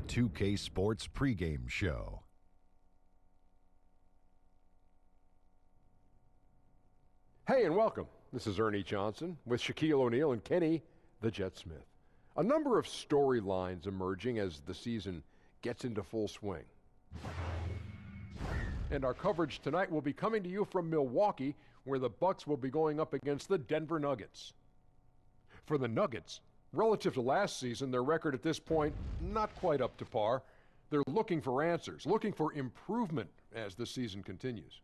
2K Sports pregame show. Hey, and welcome. This is Ernie Johnson with Shaquille O'Neal and Kenny the Jet Smith. A number of storylines emerging as the season gets into full swing. And our coverage tonight will be coming to you from Milwaukee, where the Bucks will be going up against the Denver Nuggets. For the Nuggets, relative to last season, their record at this point, not quite up to par. They're looking for answers, looking for improvement as the season continues.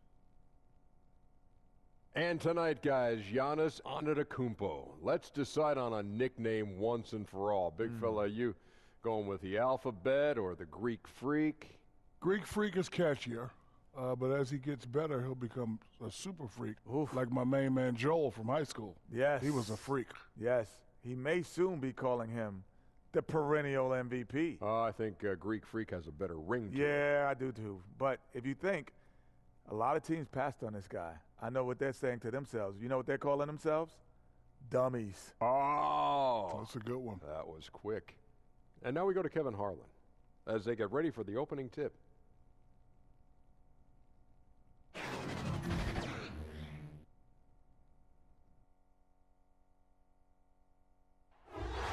And tonight, guys, Giannis Antetokounmpo. Let's decide on a nickname once and for all. Big fella, you going with the alphabet or the Greek Freak? Greek Freak is catchier, but as he gets better, he'll become a super freak, like my main man Joel from high school. Yes. He was a freak. Yes. He may soon be calling him the perennial MVP. I think Greek Freak has a better ring to it. Yeah, I do too. But if you think, a lot of teams passed on this guy. I know what they're saying to themselves. You know what they're calling themselves? Dummies. Oh, That's a good one. that was quick. And now we go to Kevin Harlan as they get ready for the opening tip.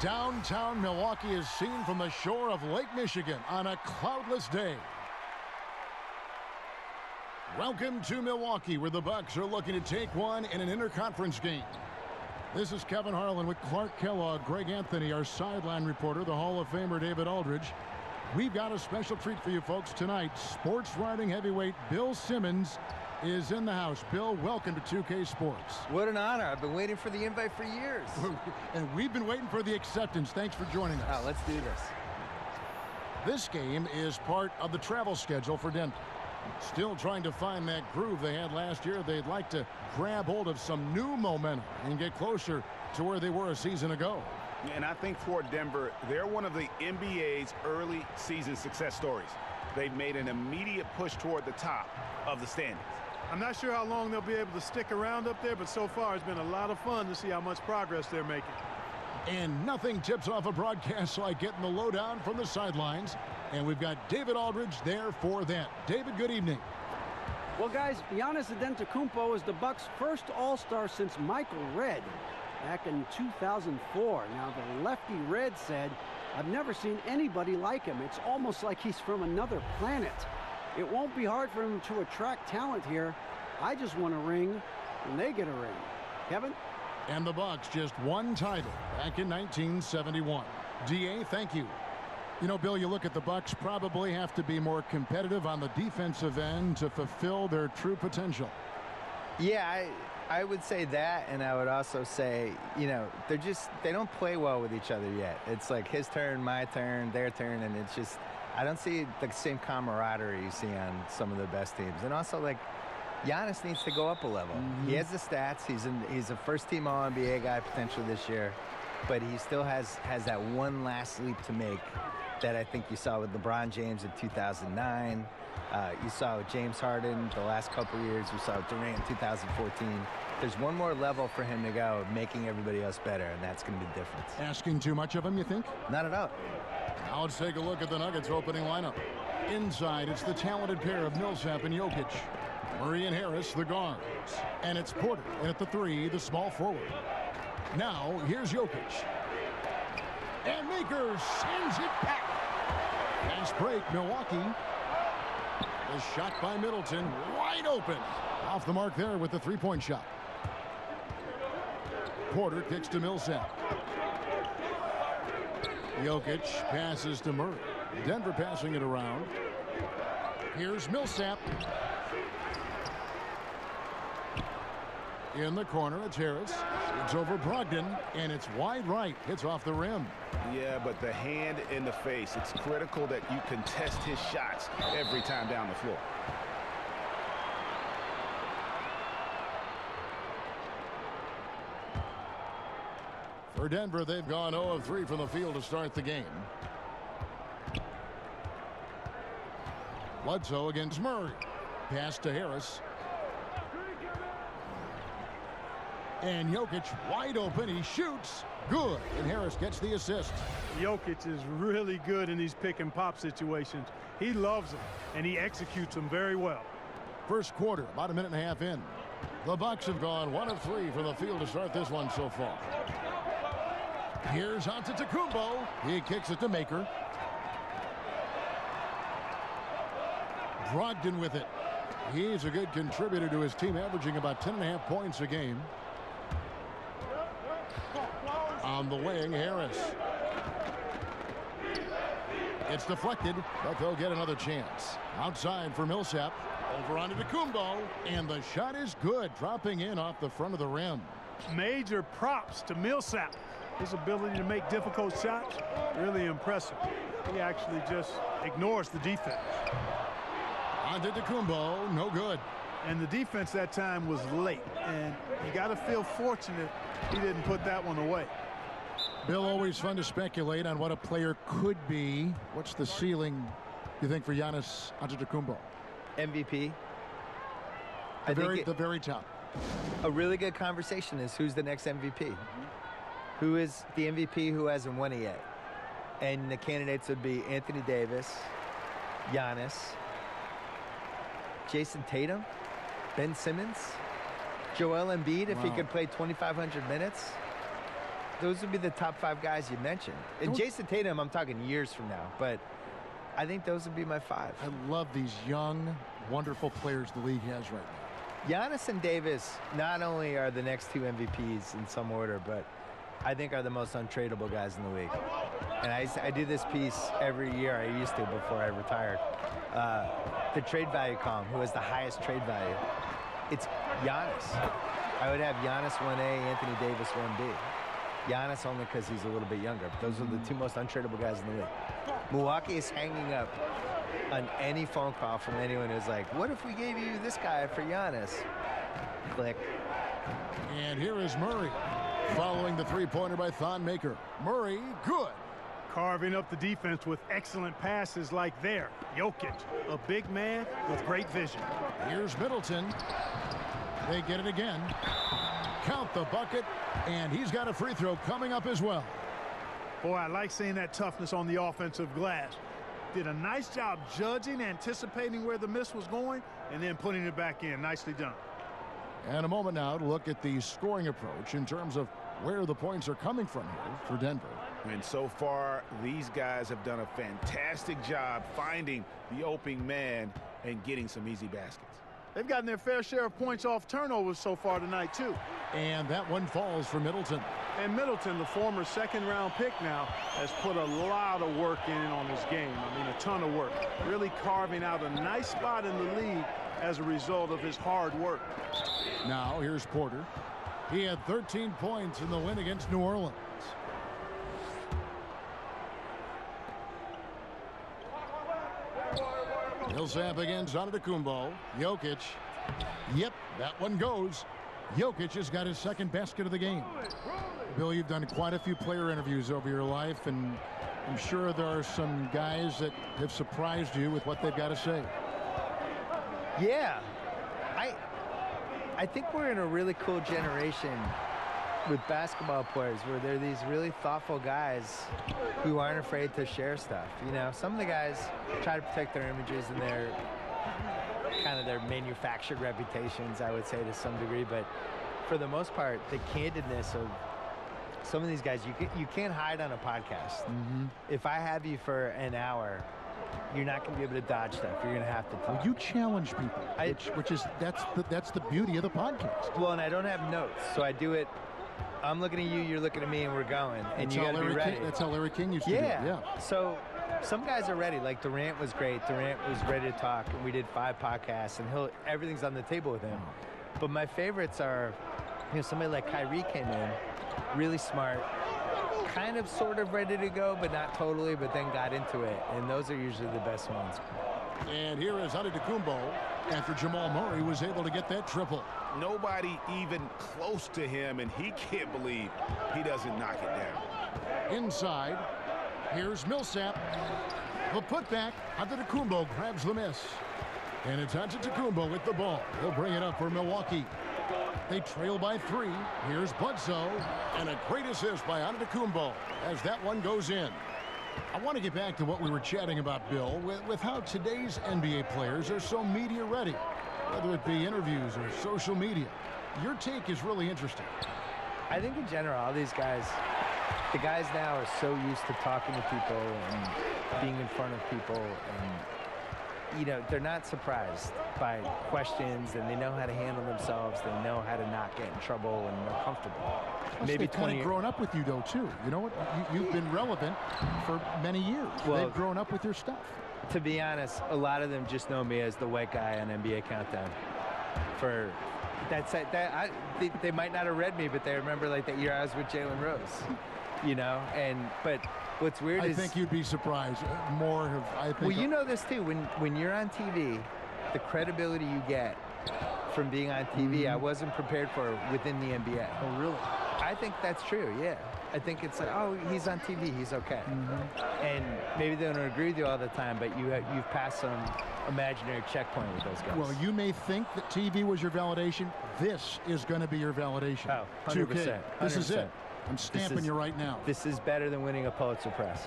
Downtown Milwaukee is seen from the shore of Lake Michigan on a cloudless day. Welcome to Milwaukee, where the Bucks are looking to take one in an interconference game. This is Kevin Harlan with Clark Kellogg, Greg Anthony, our sideline reporter, the Hall of Famer David Aldridge. We've got a special treat for you folks tonight. Sports writing heavyweight Bill Simmons is in the house. Bill, welcome to 2K Sports. What an honor. I've been waiting for the invite for years. And we've been waiting for the acceptance. Thanks for joining us. Let's do this. This game is part of the travel schedule for Denver. Still trying to find that groove they had last year. They'd like to grab hold of some new momentum and get closer to where they were a season ago. And I think for Denver, they're one of the NBA's early season success stories. They've made an immediate push toward the top of the standings. I'm not sure how long they'll be able to stick around up there, but so far it's been a lot of fun to see how much progress they're making. And nothing tips off a broadcast like getting the lowdown from the sidelines. And we've got David Aldridge there for that. David, good evening. Well, guys, Giannis Antetokounmpo is the Bucks' first All-Star since Michael Redd back in 2004. Now, the lefty Redd said, "I've never seen anybody like him. It's almost like he's from another planet. It won't be hard for him to attract talent here. I just want a ring, and they get a ring." Kevin? And the Bucks just one title back in 1971. DA, thank you. You know, Bill, you look at the Bucks, probably have to be more competitive on the defensive end to fulfill their true potential. Yeah, I would say that, and I would also say, you know, they don't play well with each other yet. It's like his turn, my turn, their turn, and it's just, I don't see the same camaraderie you see on some of the best teams. And also, like, Giannis needs to go up a level. He has the stats. He's a first-team All-NBA guy potentially this year, but he still has that one last leap to make that I think you saw with LeBron James in 2009. You saw with James Harden the last couple years. You saw with Durant in 2014. There's one more level for him to go, making everybody else better, and that's going to be the difference. Asking too much of him, you think? Not at all. Now let's take a look at the Nuggets opening lineup. Inside, it's the talented pair of Millsap and Jokic. Murray and Harris, the guards. And it's Porter, and at the three, the small forward. Now, here's Jokic. And Maker sends it back. Fast break, Milwaukee. The shot by Middleton, wide open. Off the mark there with the three-point shot. Porter kicks to Millsap. Jokic passes to Murray. Denver passing it around. Here's Millsap. In the corner, it's Harris. It's over Brogdon, and it's wide right. Hits off the rim. Yeah, but the hand in the face, it's critical that you contest his shots every time down the floor. For Denver, they've gone 0 of 3 from the field to start the game. Bledsoe against Murray. Pass to Harris. And Jokic wide open. He shoots. Good. And Harris gets the assist. Jokic is really good in these pick and pop situations. He loves them, and he executes them very well. First quarter, about a minute and a half in. The Bucks have gone 1 of 3 from the field to start this one so far. Here's Antetokounmpo. He kicks it to Maker. Brogdon with it. He's a good contributor to his team, averaging about 10.5 points a game. On the wing, Harris. It's deflected, but they'll get another chance. Outside for Millsap. Over onto Antetokounmpo, and the shot is good, dropping in off the front of the rim. Major props to Millsap. His ability to make difficult shots, really impressive. He actually just ignores the defense. Antetokounmpo, no good. And the defense that time was late, and you got to feel fortunate he didn't put that one away. Bill, always fun to speculate on what a player could be. What's the ceiling, you think, for Giannis Antetokounmpo? MVP. The very top. A really good conversation is who's the next MVP. Who is the MVP who hasn't won it yet? And the candidates would be Anthony Davis, Giannis, Jason Tatum, Ben Simmons, Joel Embiid if he could play 2,500 minutes. Those would be the top 5 guys you mentioned. And Jason Tatum, I'm talking years from now, but I think those would be my 5. I love these young, wonderful players the league has right now. Giannis and Davis not only are the next 2 MVPs in some order, but I think are the most untradeable guys in the league. And I do this piece every year. I used to before I retired. The trade value column, who has the highest trade value. It's Giannis. I would have Giannis 1A, Anthony Davis 1B. Giannis only because he's a little bit younger. Those are the 2 most untradeable guys in the league. Milwaukee is hanging up on any phone call from anyone who's like, what if we gave you this guy for Giannis? Click. And here is Murray following the three-pointer by Thon Maker. Murray, good. Carving up the defense with excellent passes like there. Jokic, a big man with great vision. Here's Middleton. They get it again. Count the bucket, and he's got a free throw coming up as well. Boy, I like seeing that toughness on the offensive glass. Did a nice job judging, anticipating where the miss was going, and then putting it back in. Nicely done. And a moment now to look at the scoring approach in terms of where the points are coming from here for Denver. And so far, these guys have done a fantastic job finding the opening man and getting some easy baskets. They've gotten their fair share of points off turnovers so far tonight, too. And that one falls for Middleton. And Middleton, the former second-round pick now, has put a lot of work in on his game. I mean, a ton of work. Really carving out a nice spot in the league as a result of his hard work. Now, here's Porter. He had 13 points in the win against New Orleans. Millsap against Antetokounmpo. Jokic. Yep, that one goes. Jokic has got his second basket of the game. Bill, you've done quite a few player interviews over your life, and I'm sure there are some guys that have surprised you with what they've got to say. Yeah. I think we're in a really cool generation with basketball players where they're these really thoughtful guys who aren't afraid to share stuff. You know, some of the guys try to protect their images and their kind of their manufactured reputations, I would say, to some degree. But for the most part, the candidness of some of these guys, you can't hide on a podcast. Mm-hmm. If I have you for an hour, you're not going to be able to dodge stuff. You're going to have to talk. Well, you challenge people, that's the beauty of the podcast. Well, and I don't have notes, so I do it. I'm looking at you, you're looking at me, and we're going. And you got to be ready. That's how Larry King used to do it. Yeah. So some guys are ready. Like Durant was great. Durant was ready to talk, and we did 5 podcasts, and everything's on the table with him. But my favorites are, somebody like Kyrie came in, really smart, kind of sort of ready to go, but not totally, but then got into it. And those are usually the best ones. And here is Antetokounmpo after Jamal Murray was able to get that triple. Nobody even close to him, and he can't believe he doesn't knock it down. Inside, here's Millsap. The putback, Antetokounmpo grabs the miss. And it's Antetokounmpo with the ball. He'll bring it up for Milwaukee. They trail by 3. Here's Bledsoe, and a great assist by Antetokounmpo as that one goes in. I want to get back to what we were chatting about, Bill, with how today's NBA players are so media ready, whether it be interviews or social media. Your take is really interesting. I think in general, all these guys, the guys now are so used to talking to people and being in front of people, and, you know, they're not surprised by questions, and they know how to handle themselves. They know how to not get in trouble, and they're comfortable. Plus maybe they've kind of grown up with you, though, too. You know what? You've been relevant for many years. Well, they've grown up with your stuff. To be honest, a lot of them just know me as the white guy on NBA Countdown. They might not have read me, but they remember like that year I was with Jalen Rose, you know. But what's weird is I think you'd be surprised. More have I think. Well, you know this too. When you're on TV, the credibility you get from being on TV, I wasn't prepared for within the NBA. Oh, really? I think that's true. Yeah. I think it's like, oh, he's on TV, he's okay. And maybe they don't agree with you all the time, but you've passed some imaginary checkpoint with those guys. Well, you may think that TV was your validation. This is going to be your validation. Oh, 100%. 2K. This is it. I'm stamping you right now. This is better than winning a Pulitzer Prize.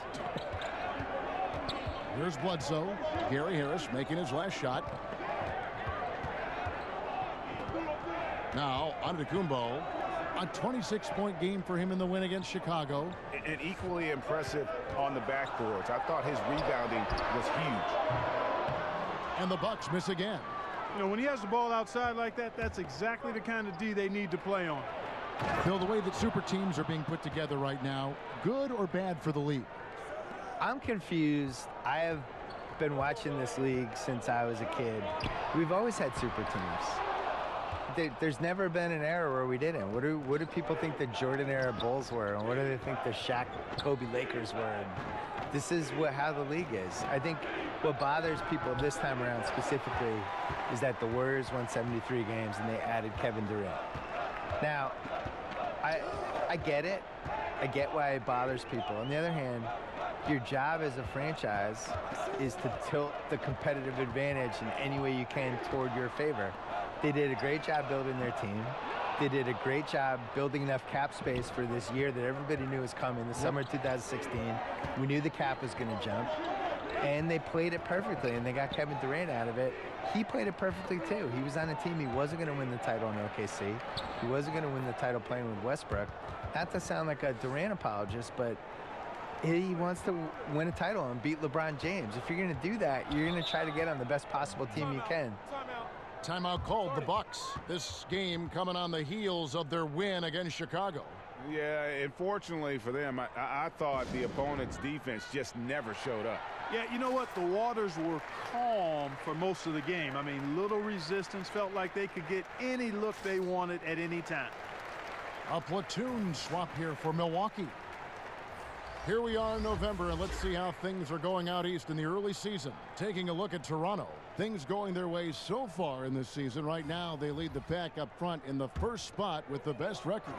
Here's Bledsoe. Gary Harris making his last shot. Now, Antetokounmpo. A 26-point game for him in the win against Chicago. And equally impressive on the backboards. I thought his rebounding was huge. And the Bucks miss again. You know, when he has the ball outside like that, that's exactly the kind of D they need to play on. Phil, the way that super teams are being put together right now, good or bad for the league? I'm confused. I have been watching this league since I was a kid. We've always had super teams. There's never been an era where we didn't. What do people think the Jordan era Bulls were, and what do they think the Shaq, Kobe Lakers were? And this is how the league is. I think what bothers people this time around specifically is that the Warriors won 73 games and they added Kevin Durant. Now, I get it. I get why it bothers people. On the other hand, your job as a franchise is to tilt the competitive advantage in any way you can toward your favor. They did a great job building their team. They did a great job building enough cap space for this year that everybody knew was coming, the summer of 2016. We knew the cap was going to jump. And they played it perfectly, and they got Kevin Durant out of it. He played it perfectly, too. He was on a team. He wasn't going to win the title in OKC. He wasn't going to win the title playing with Westbrook. Not to sound like a Durant apologist, but he wants to win a title and beat LeBron James. If you're going to do that, you're going to try to get on the best possible team you can. Timeout called the Bucks. This game coming on the heels of their win against Chicago. Yeah, unfortunately for them, I thought the opponent's defense just never showed up. Yeah, you know what? The waters were calm for most of the game. I mean, little resistance. Felt like they could get any look they wanted at any time. A platoon swap here for Milwaukee. Here we are in November, and let's see how things are going out east in the early season. Taking a look at Toronto. Things going their way so far in this season. Right now, they lead the pack up front in the first spot with the best record.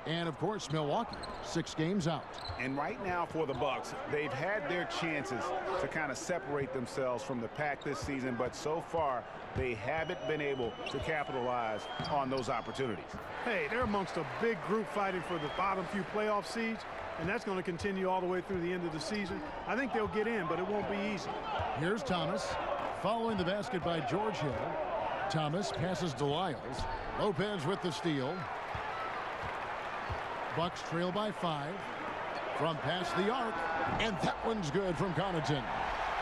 And, of course, Milwaukee, 6 games out. And right now for the Bucks, they've had their chances to kind of separate themselves from the pack this season, but so far they haven't been able to capitalize on those opportunities. Hey, they're amongst a big group fighting for the bottom few playoff seeds, and that's going to continue all the way through the end of the season. I think they'll get in, but it won't be easy. Here's Thomas, following the basket by George Hill. Thomas passes to Lyles. Lopez with the steal. Bucks trail by 5 from past the arc, and that one's good from Connaughton.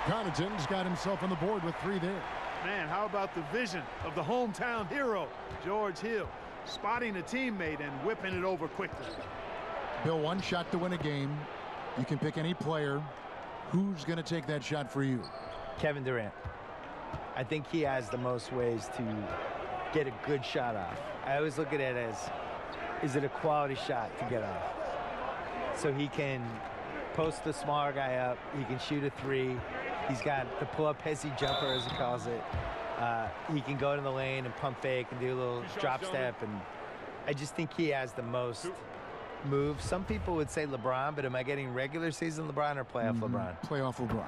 Connaughton's got himself on the board with 3 there. Man, how about the vision of the hometown hero, George Hill, spotting a teammate and whipping it over quickly. Bill, one shot to win a game. You can pick any player. Who's going to take that shot for you? Kevin Durant. I think he has the most ways to get a good shot off. I always look at it as, is it a quality shot to get off? So he can post the smaller guy up. He can shoot a 3. He's got the pull-up hezzy jumper, as he calls it. He can go to the lane and pump fake and do a little drop step. And I just think he has the most moves. Some people would say LeBron, but am I getting regular season LeBron or playoff LeBron? Playoff LeBron.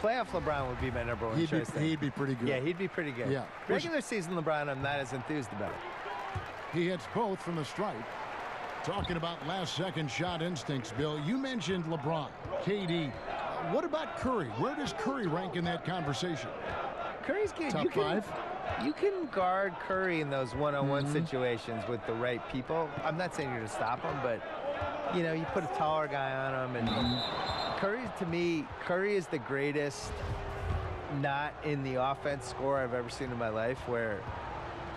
Playoff LeBron would be my number one choice. He'd be pretty good. Yeah, he'd be pretty good. Yeah. Regular season LeBron, I'm not as enthused about. He hits both from the stripe. Talking about last-second shot instincts, Bill, you mentioned LeBron, KD. What about Curry? Where does Curry rank in that conversation? Curry's good. Top five? You can guard Curry in those one-on-one situations with the right people. I'm not saying you're going to stop him, but, you know, you put a taller guy on him. And Curry, to me, Curry is the greatest not in the offense scorer I've ever seen in my life, where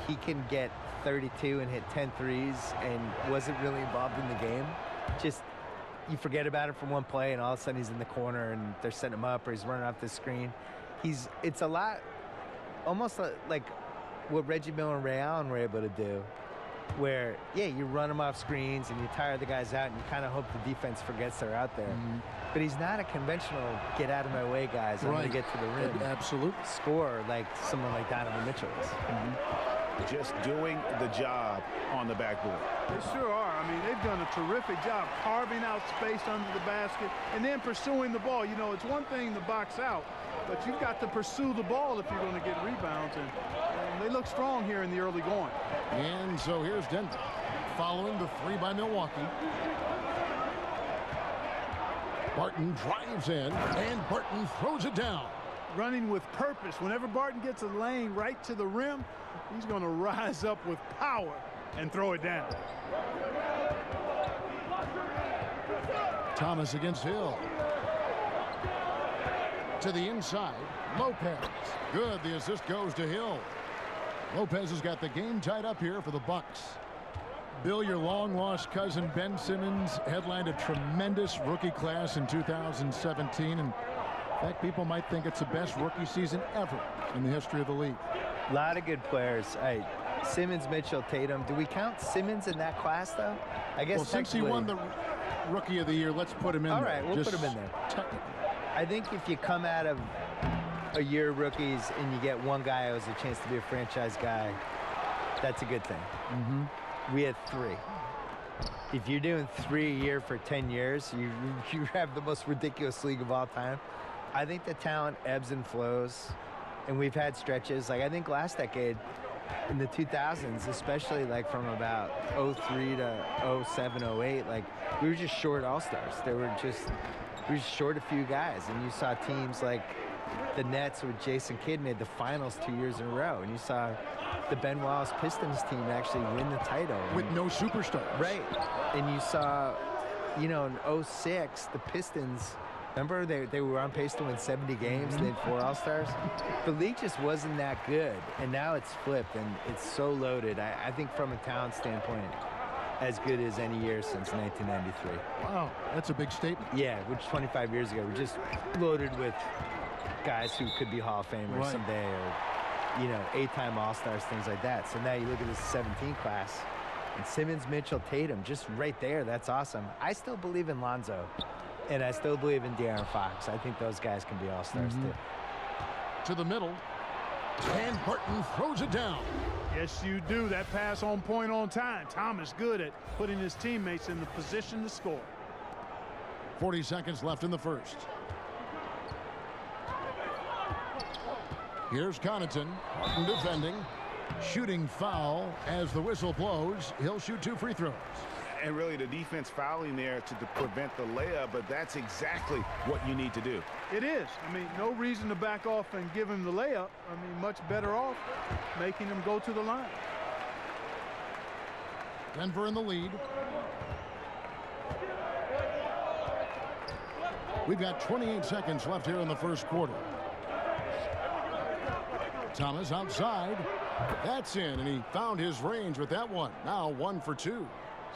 he can get 32 and hit 10 threes and wasn't really involved in the game. Just, you forget about it for one play, and all of a sudden he's in the corner and they're setting him up, or he's running off the screen. It's a lot, almost like what Reggie Miller and Ray Allen were able to do, where, yeah, you run them off screens and you tire the guys out and you kind of hope the defense forgets they're out there. But he's not a conventional get-out-of-my-way guys. I'm going to get to the rim. Absolute Score like someone like Donovan Mitchell is. Just doing the job on the backboard. They sure are. I mean, they've done a terrific job carving out space under the basket and then pursuing the ball. You know, it's one thing to box out, but you've got to pursue the ball if you're going to get rebounds. And they look strong here in the early going. And so here's Denver, following the three by Milwaukee. Barton drives in, and Barton throws it down. Running with purpose. Whenever Barton gets a lane right to the rim, he's going to rise up with power and throw it down. Thomas against Hill. To the inside, Lopez. Good, the assist goes to Hill. Lopez has got the game tied up here for the Bucks. Bill, your long-lost cousin Ben Simmons headlined a tremendous rookie class in 2017. And in fact, people might think it's the best rookie season ever in the history of the league. A lot of good players. Simmons, Mitchell, Tatum. Do we count Simmons in that class, though? I guess. Well, since he won the Rookie of the Year, let's put him in there. All right, we'll put him in there. Technically. I think if you come out of a year of rookies and you get one guy who has a chance to be a franchise guy, that's a good thing. We had 3. If you're doing 3 a year for 10 years, you have the most ridiculous league of all time. I think the talent ebbs and flows, and we've had stretches. Like, I think last decade, in the 2000s, especially like from about 03 to 07, 08, like, we were just short all-stars. We were just short a few guys, and you saw teams like the Nets with Jason Kidd made the finals 2 years in a row, and you saw the Ben Wallace Pistons team actually win the title. With no superstars. Right. And you saw, you know, in 06, the Pistons, remember they were on pace to win 70 games. They had 4 All-Stars. The league just wasn't that good, and now it's flipped, and it's so loaded. I think from a talent standpoint, as good as any year since 1993. Wow, that's a big statement. Yeah, which 25 years ago, we're just loaded with guys who could be Hall of Famers someday, or, you know, 8-time All-Stars, things like that. So now you look at this 17 class, and Simmons, Mitchell, Tatum, just right there. That's awesome. I still believe in Lonzo, and I still believe in De'Aaron Fox. I think those guys can be All-Stars too. To the middle, and Barton throws it down. Yes, you do. That pass on point on time. Thomas good at putting his teammates in the position to score. 40 seconds left in the first. Here's Connaughton, Barton defending, shooting foul as the whistle blows. He'll shoot 2 free throws. And really the defense fouling there to prevent the layup, but that's exactly what you need to do. It is. I mean, no reason to back off and give him the layup. I mean, much better off making him go to the line. Denver in the lead. We've got 28 seconds left here in the first quarter. Thomas outside. That's in, and he found his range with that one. Now 1 for 2.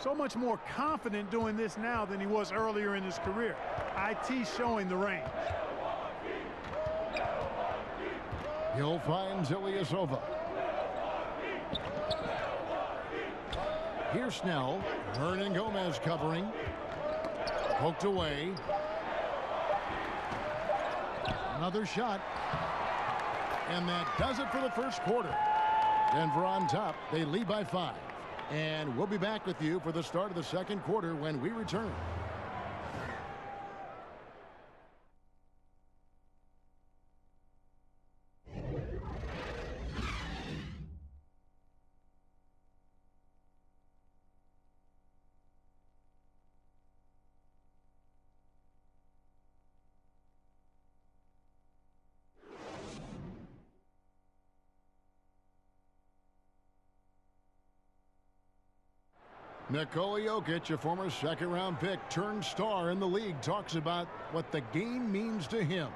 So much more confident doing this now than he was earlier in his career. IT showing the range. Hill finds Ilyasova. Here's Snell. Hernan Gomez covering. Poked away. Another shot. And that does it for the first quarter. Denver on top. They lead by 5. And we'll be back with you for the start of the second quarter when we return. Nikola Jokic, a former second-round pick turned star in the league, talks about what the game means to him.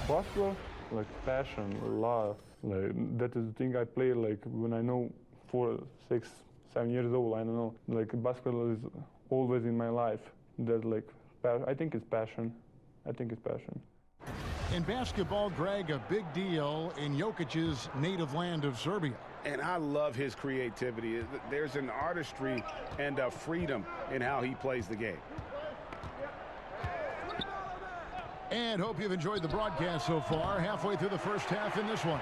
Basketball, like passion, love. Like that is the thing I play like when I know 4, 6, 7 years old. I don't know. Like basketball is always in my life. That's like I think it's passion. I think it's passion. In basketball, Greg, a big deal in Jokic's native land of Serbia. And I love his creativity. There's an artistry and a freedom in how he plays the game. And hope you've enjoyed the broadcast so far. Halfway through the first half in this one.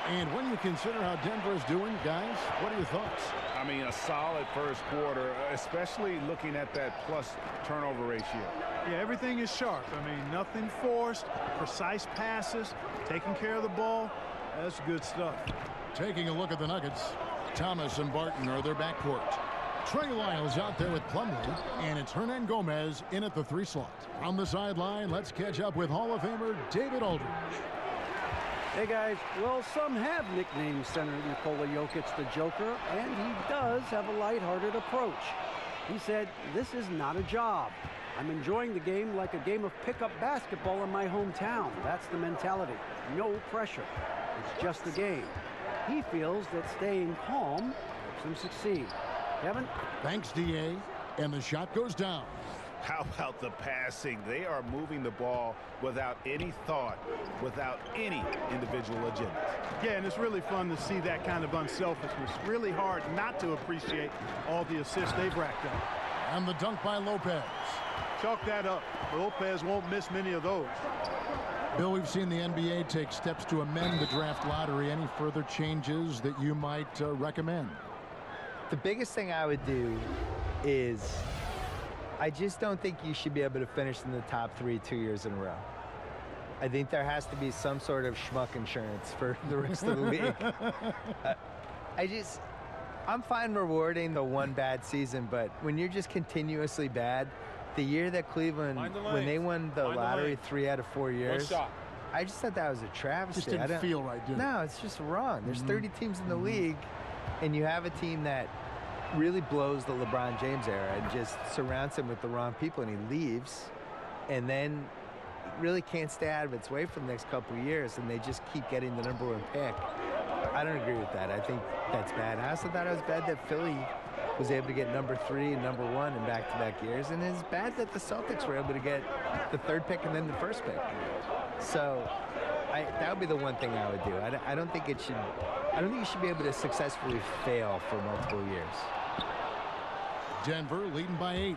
And when you consider how Denver is doing, guys, what are your thoughts? I mean, a solid first quarter, especially looking at that plus turnover ratio. Yeah, everything is sharp. I mean, nothing forced, precise passes, taking care of the ball. That's good stuff. Taking a look at the Nuggets, Thomas and Barton are their backcourt. Trey Lyles out there with Plumlee, and it's Hernan Gomez in at the 3 slot. On the sideline, let's catch up with Hall of Famer David Aldridge. Hey guys, well, some have nicknamed center Nikola Jokic the Joker, and he does have a lighthearted approach. He said, "This is not a job. I'm enjoying the game like a game of pickup basketball in my hometown. That's the mentality. No pressure. It's just a game." He feels that staying calm helps him succeed. Kevin? Thanks, D.A. And the shot goes down. How about the passing? They are moving the ball without any thought, without any individual agenda. Yeah, and it's really fun to see that kind of unselfishness. Really hard not to appreciate all the assists they've racked up. And the dunk by Lopez. Chalk that up. Lopez won't miss many of those. Bill, we've seen the NBA take steps to amend the draft lottery. Any further changes that you might recommend? The biggest thing I would do is I just don't think you should be able to finish in the top 3 2 years in a row. I think there has to be some sort of schmuck insurance for the rest of the league. I'm fine rewarding the one bad season, but when you're just continuously bad, the year that Cleveland, when they won the lottery 3 out of 4 years, I just thought that was a travesty. Just didn't feel right, did it? No, it's just wrong. There's 30 teams in the league, and you have a team that really blows the LeBron James era and just surrounds him with the wrong people, and he leaves, and then really can't stay out of its way for the next couple of years, and they just keep getting the #1 pick. I don't agree with that. I think that's bad. I also thought it was bad that Philly was able to get #3 and #1 in back-to-back years, and it's bad that the Celtics were able to get the 3rd pick and then the 1st pick. So that would be the one thing I would do. I don't think it should. I don't think you should be able to successfully fail for multiple years. Denver leading by 8.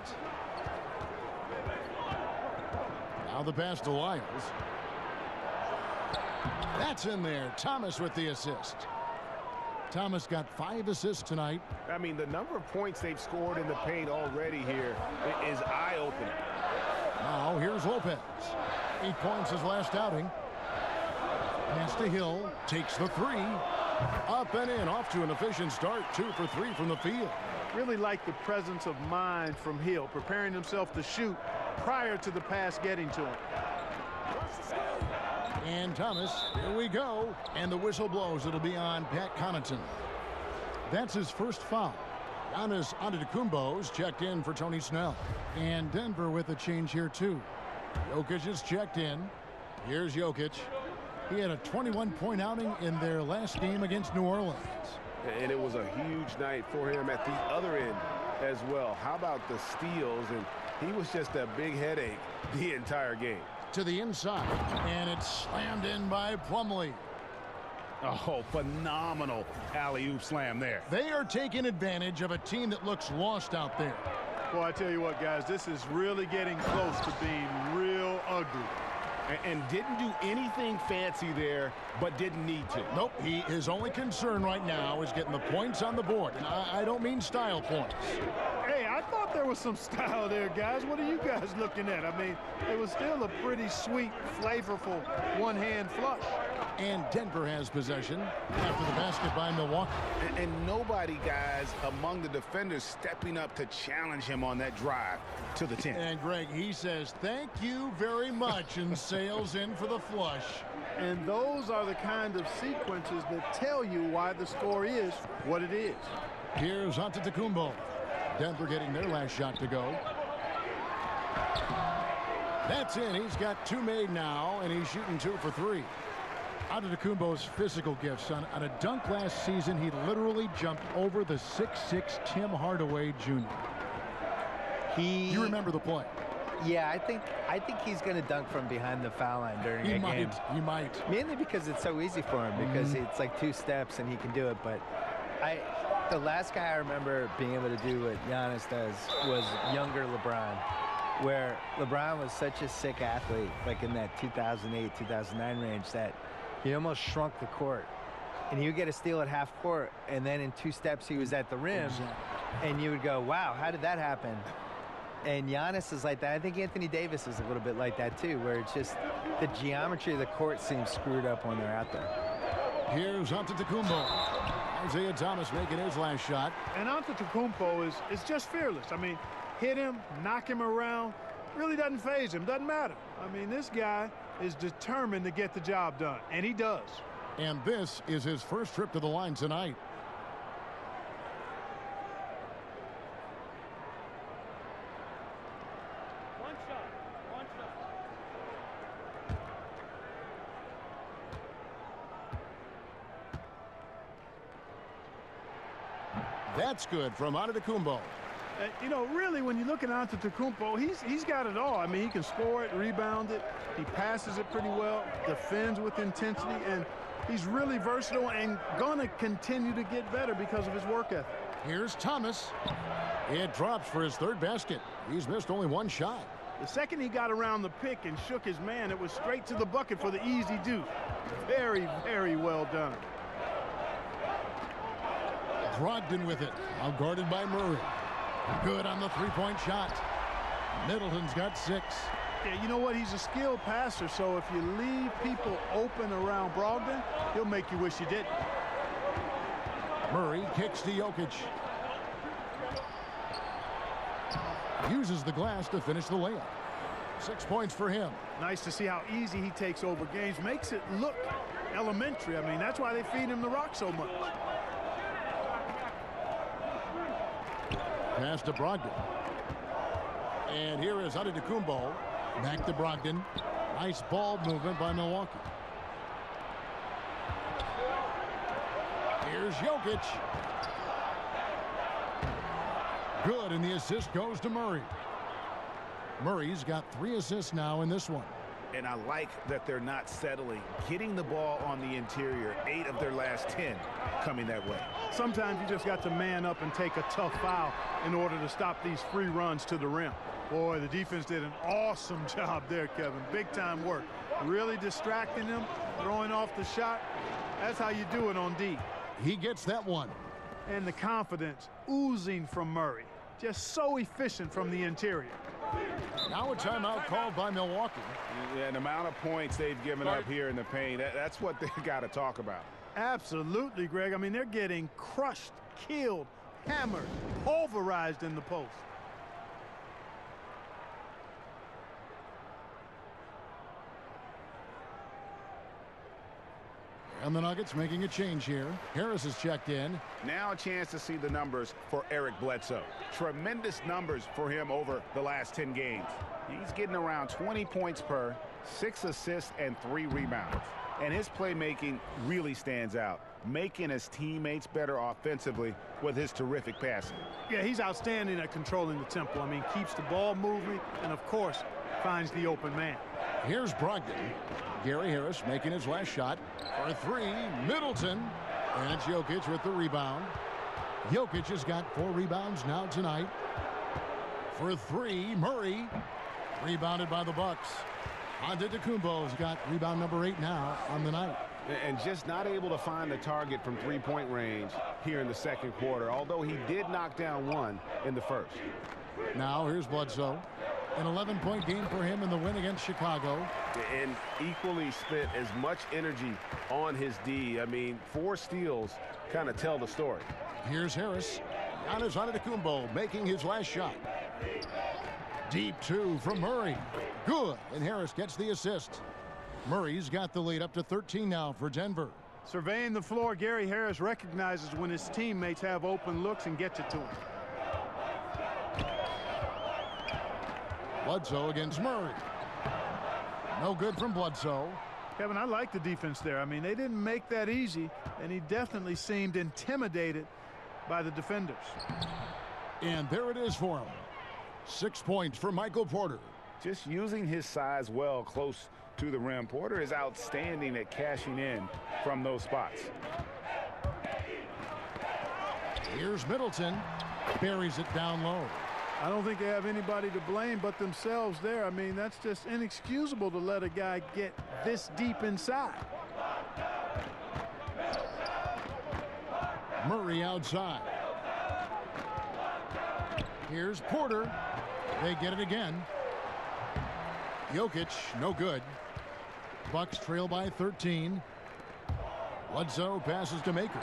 Now the pass to Lyles. That's in there. Thomas with the assist. Thomas got 5 assists tonight. I mean, the number of points they've scored in the paint already here is eye-opening. Now here's Lopez. 8 points his last outing. Pass to Hill. Takes the 3. Up and in. Off to an efficient start. 2 for 3 from the field. Really like the presence of mind from Hill, preparing himself to shoot prior to the pass getting to him. And Thomas, here we go. And the whistle blows. It'll be on Pat Connaughton. That's his first foul. Giannis Antetokounmpo's checked in for Tony Snell. And Denver with a change here, too. Jokic is checked in. Here's Jokic. He had a 21-point outing in their last game against New Orleans. And it was a huge night for him at the other end as well. How about the steals? And he was just a big headache the entire game. To the inside, and it's slammed in by Plumlee. Oh, phenomenal alley-oop slam there. They are taking advantage of a team that looks lost out there. Well, I tell you what, guys, this is really getting close to being real ugly. And didn't do anything fancy there, but didn't need to. Nope, his only concern right now is getting the points on the board. And I don't mean style points. Hey, I thought there was some style there, guys. What are you guys looking at? I mean, it was still a pretty sweet, flavorful one-hand flush. And Denver has possession after the basket by Milwaukee. And nobody, guys, among the defenders stepping up to challenge him on that drive to the 10. And Greg, he says, thank you very much, and sails in for the flush. And those are the kind of sequences that tell you why the score is what it is. Here's Antetokounmpo. Denver getting their last shot to go. That's in. He's got 2 made now, and he's shooting 2 for 3. Antetokounmpo's physical gifts. On a dunk last season, he literally jumped over the 6'6" Tim Hardaway Jr. You remember the play? Yeah, I think he's going to dunk from behind the foul line during a game. He might. Mainly because it's so easy for him, because it's like 2 steps and he can do it. But the last guy I remember being able to do what Giannis does was younger LeBron, where LeBron was such a sick athlete, like in that 2008, 2009 range, that he almost shrunk the court. And he would get a steal at half court, and then in 2 steps he was at the rim, and you would go, wow, how did that happen? And Giannis is like that. I think Anthony Davis is a little bit like that too, where it's just the geometry of the court seems screwed up when they're out there. Here's Antetokounmpo. Isaiah Thomas making his last shot. And Antetokounmpo is just fearless. I mean, hit him, knock him around, really doesn't faze him, doesn't matter. I mean, this guy is determined to get the job done, and he does. And this is his first trip to the line tonight. That's good from Antetokounmpo. You know, really, when you look at Antetokounmpo, he's got it all. I mean, he can score it, rebound it, he passes it pretty well, defends with intensity, and he's really versatile and going to continue to get better because of his work ethic. Here's Thomas. It drops for his 3rd basket. He's missed only 1 shot. The second he got around the pick and shook his man, it was straight to the bucket for the easy deuce. Very, very well done. Brogdon with it, now guarded by Murray. Good on the 3-point shot. Middleton's got 6. Yeah, you know what? He's a skilled passer, so if you leave people open around Brogdon, he'll make you wish you didn't. Murray kicks to Jokic. Uses the glass to finish the layup. 6 points for him. Nice to see how easy he takes over games. Makes it look elementary. I mean, that's why they feed him the rock so much. Pass to Brogdon. And here is Antetokounmpo. Back to Brogdon. Nice ball movement by Milwaukee. Here's Jokic. Good, and the assist goes to Murray. Murray's got 3 assists now in this one. And I like that they're not settling, getting the ball on the interior. 8 of their last 10 coming that way. Sometimes you just got to man up and take a tough foul in order to stop these free runs to the rim. Boy, the defense did an awesome job there, Kevin. Big time work. Really distracting them, throwing off the shot. That's how you do it on D. He gets that one. And the confidence oozing from Murray. Just so efficient from the interior. Now a timeout called by Milwaukee. Yeah, the amount of points they've given up here in the paint, that's what they've got to talk about. Absolutely, Greg. I mean, they're getting crushed, killed, hammered, pulverized in the post. And the Nuggets making a change here. Harris is checked in. Now a chance to see the numbers for Eric Bledsoe. Tremendous numbers for him over the last 10 games. He's getting around 20 points per, 6 assists, and 3 rebounds. And his playmaking really stands out, making his teammates better offensively with his terrific passing. Yeah, he's outstanding at controlling the tempo. I mean, keeps the ball moving and, of course, finds the open man. Here's Brogdon. Gary Harris making his last shot for 3. Middleton. And it's Jokic with the rebound. Jokic has got 4 rebounds now tonight. For 3, Murray. Rebounded by the Bucks. Antetokounmpo's got rebound number 8 now on the night. And just not able to find the target from 3-point range here in the second quarter, although he did knock down 1 in the first. Now here's Bledsoe. An 11-point game for him in the win against Chicago. And equally spent as much energy on his D. I mean, 4 steals kind of tell the story. Here's Harris. Giannis Antetokounmpo making his last shot. Deep 2 from Murray. Good. And Harris gets the assist. Murray's got the lead up to 13 now for Denver. Surveying the floor, Gary Harris recognizes when his teammates have open looks and gets it to him. Bledsoe against Murray. No good from Bledsoe. Kevin, I like the defense there. I mean, they didn't make that easy, and he definitely seemed intimidated by the defenders. And there it is for him. 6 points for Michael Porter. Just using his size well close to the rim. Porter is outstanding at cashing in from those spots. Here's Middleton. Buries it down low. I don't think they have anybody to blame but themselves there. I mean, that's just inexcusable to let a guy get this deep inside. Murray outside. Here's Porter. They get it again. Jokic, no good. Bucks trail by 13. Bledsoe passes to Maker.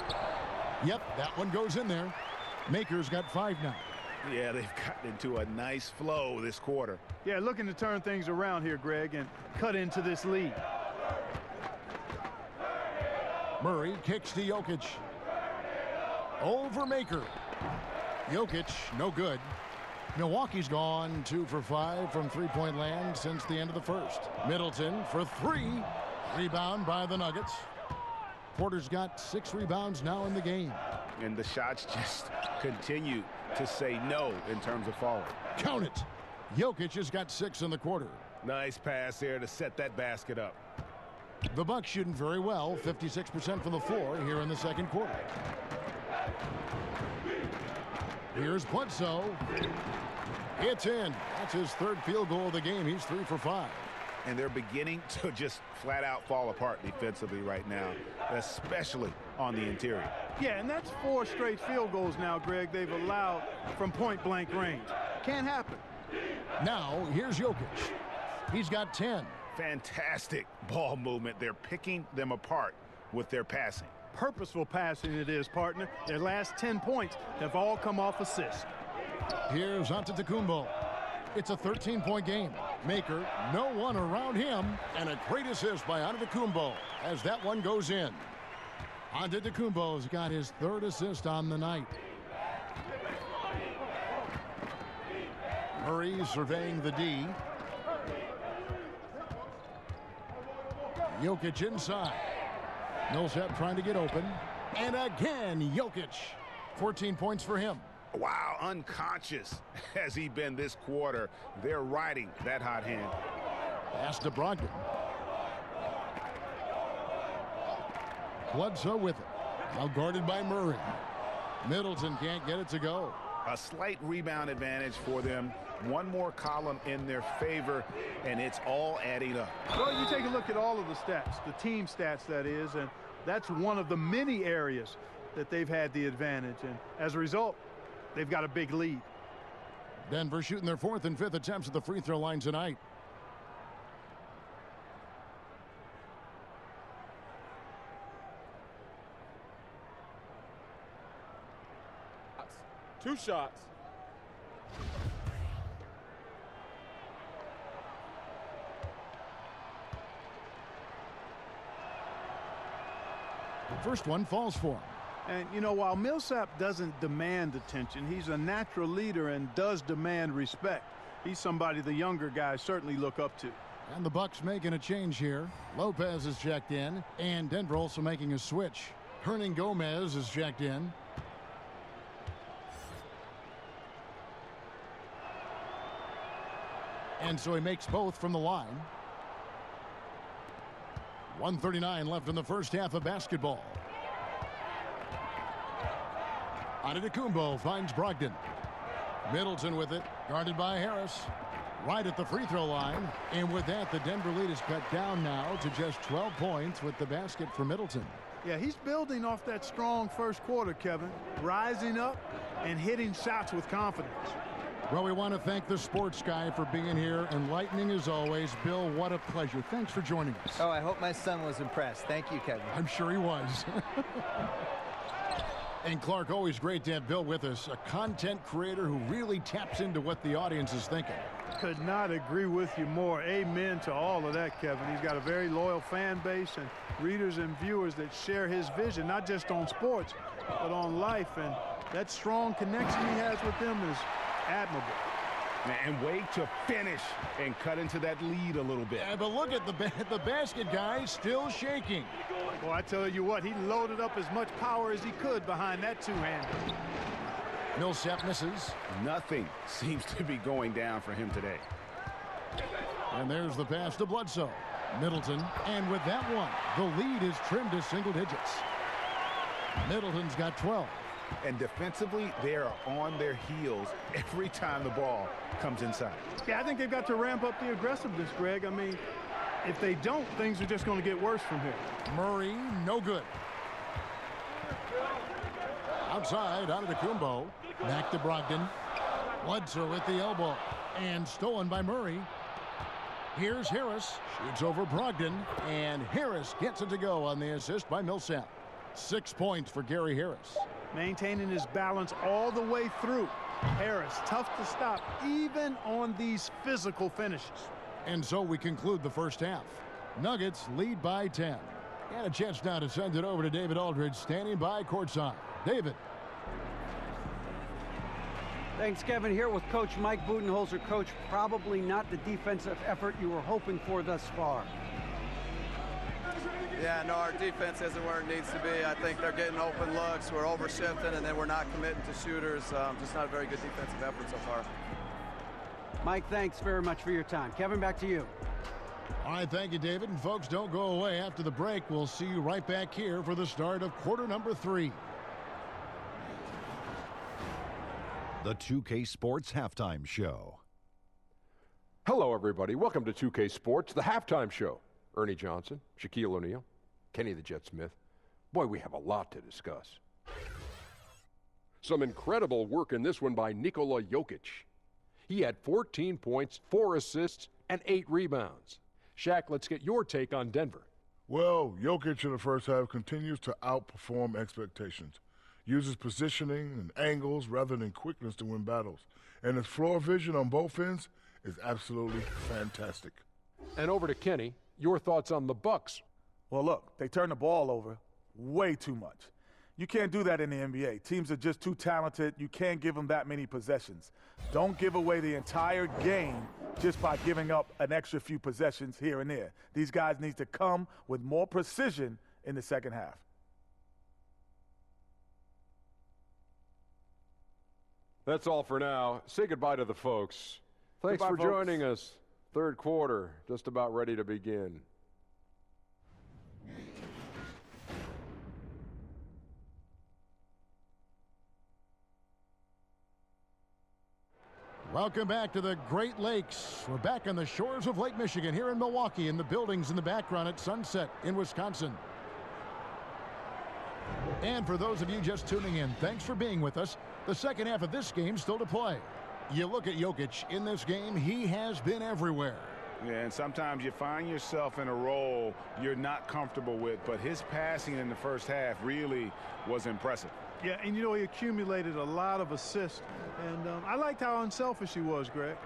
Yep, that one goes in there. Maker's got 5 now. Yeah, they've gotten into a nice flow this quarter. Yeah, looking to turn things around here, Greg, and cut into this lead. Murray kicks to Jokic. Over Maker. Jokic, no good. Milwaukee's gone 2 for 5 from three-point land since the end of the first. Middleton for 3. Rebound by the Nuggets. Porter's got 6 rebounds now in the game. And the shots just continue to say no in terms of falling. Count it. Jokic has got 6 in the quarter. Nice pass there to set that basket up. The Bucks shooting very well, 56% from the floor here in the second quarter. Here's Bledsoe. It's in. That's his 3rd field goal of the game. He's 3 for 5. And they're beginning to just flat out fall apart defensively right now, especially on the interior. Yeah, and that's 4 straight field goals now, Greg, they've allowed from point-blank range. Can't happen. Now, here's Jokic. He's got 10. Fantastic ball movement. They're picking them apart with their passing. Purposeful passing it is, partner. Their last 10 points have all come off assists. Here's Antetokounmpo. It's a 13-point game. Maker, no one around him, and a great assist by Antetokounmpo as that one goes in. Antetokounmpo's got his 3rd assist on the night. Murray surveying the D. Jokic inside. Millsap trying to get open. And again, Jokic. 14 points for him. Wow, unconscious has he been this quarter. They're riding that hot hand. Pass to Brogdon. Bledsoe with it. Now guarded by Murray. Middleton can't get it to go. A slight rebound advantage for them. One more column in their favor, and it's all adding up. Well, you take a look at all of the stats, the team stats, that is, and that's one of the many areas that they've had the advantage. And as a result, they've got a big lead. Denver shooting their 4th and 5th attempts at the free throw line tonight. Two shots. The first one falls for him. And, you know, while Millsap doesn't demand attention, he's a natural leader and does demand respect. He's somebody the younger guys certainly look up to. And the Bucks making a change here. Lopez is checked in, and Denver also making a switch. Hernan Gomez is checked in. And so he makes both from the line. 1:39 left in the first half of basketball. Antetokounmpo finds Brogdon. Middleton with it, guarded by Harris. Right at the free throw line. And with that, the Denver lead is cut down now to just 12 points with the basket for Middleton. Yeah, he's building off that strong first quarter, Kevin. Rising up and hitting shots with confidence. Well, we want to thank the sports guy for being here. Enlightening as always. Bill, what a pleasure. Thanks for joining us. Oh, I hope my son was impressed. Thank you, Kevin. I'm sure he was. And Clark, always great to have Bill with us, a content creator who really taps into what the audience is thinking. could not agree with you more. Amen to all of that, Kevin. He's got a very loyal fan base and readers and viewers that share his vision, not just on sports, but on life. And that strong connection he has with them is admirable. And wait to finish and cut into that lead a little bit. Yeah, but look at the basket guy still shaking. Well, I tell you what, he loaded up as much power as he could behind that two-hander. Millsap misses. Nothing seems to be going down for him today. And there's the pass to Bledsoe. Middleton, and with that one, the lead is trimmed to single digits. Middleton's got 12. And defensively, they are on their heels every time the ball comes inside. Yeah, I think they've got to ramp up the aggressiveness, Greg. I mean, if they don't, things are just going to get worse from here. Murray, no good. Outside, out of the Kumbo. Back to Brogdon. Bledsoe at the elbow. And stolen by Murray. Here's Harris. Shoots over Brogdon. And Harris gets it to go on the assist by Millsap. 6 points for Gary Harris. Maintaining his balance all the way through. Harris, tough to stop, even on these physical finishes. And so we conclude the first half. Nuggets lead by 10. And a chance now to send it over to David Aldridge, standing by courtside. David. Thanks, Kevin. Here with Coach Mike Budenholzer. Coach, probably not the defensive effort you were hoping for thus far. Yeah, no, our defense isn't where it needs to be. I think they're getting open looks. We're overshifting, and then we're not committing to shooters. Just not a very good defensive effort so far. Mike, thanks very much for your time. Kevin, back to you. All right, thank you, David. And folks, don't go away. After the break, we'll see you right back here for the start of quarter number 3. The 2K Sports Halftime Show. Hello, everybody. Welcome to 2K Sports, the halftime show. Ernie Johnson, Shaquille O'Neal, Kenny the Jet Smith. Boy, we have a lot to discuss. Some incredible work in this one by Nikola Jokic. He had 14 points, 4 assists, and 8 rebounds. Shaq, let's get your take on Denver. Well, Jokic in the first half continues to outperform expectations. Uses positioning and angles rather than quickness to win battles. And his floor vision on both ends is absolutely fantastic. And over to Kenny. Your thoughts on the Bucks? Well, look, they turn the ball over way too much. You can't do that in the NBA. Teams are just too talented. You can't give them that many possessions. Don't give away the entire game just by giving up an extra few possessions here and there. These guys need to come with more precision in the second half. That's all for now. Say goodbye to the folks. Thanks Goodbye, for folks. joining us. Third quarter, just about ready to begin. Welcome back to the Great Lakes. We're back on the shores of Lake Michigan here in Milwaukee, in the buildings in the background at Sunset in Wisconsin. And for those of you just tuning in, thanks for being with us. The second half of this game still to play. You look at Jokic in this game, he has been everywhere. Yeah, and sometimes you find yourself in a role you're not comfortable with, but his passing in the first half really was impressive. Yeah, and you know, he accumulated a lot of assists. And I liked how unselfish he was, Greg.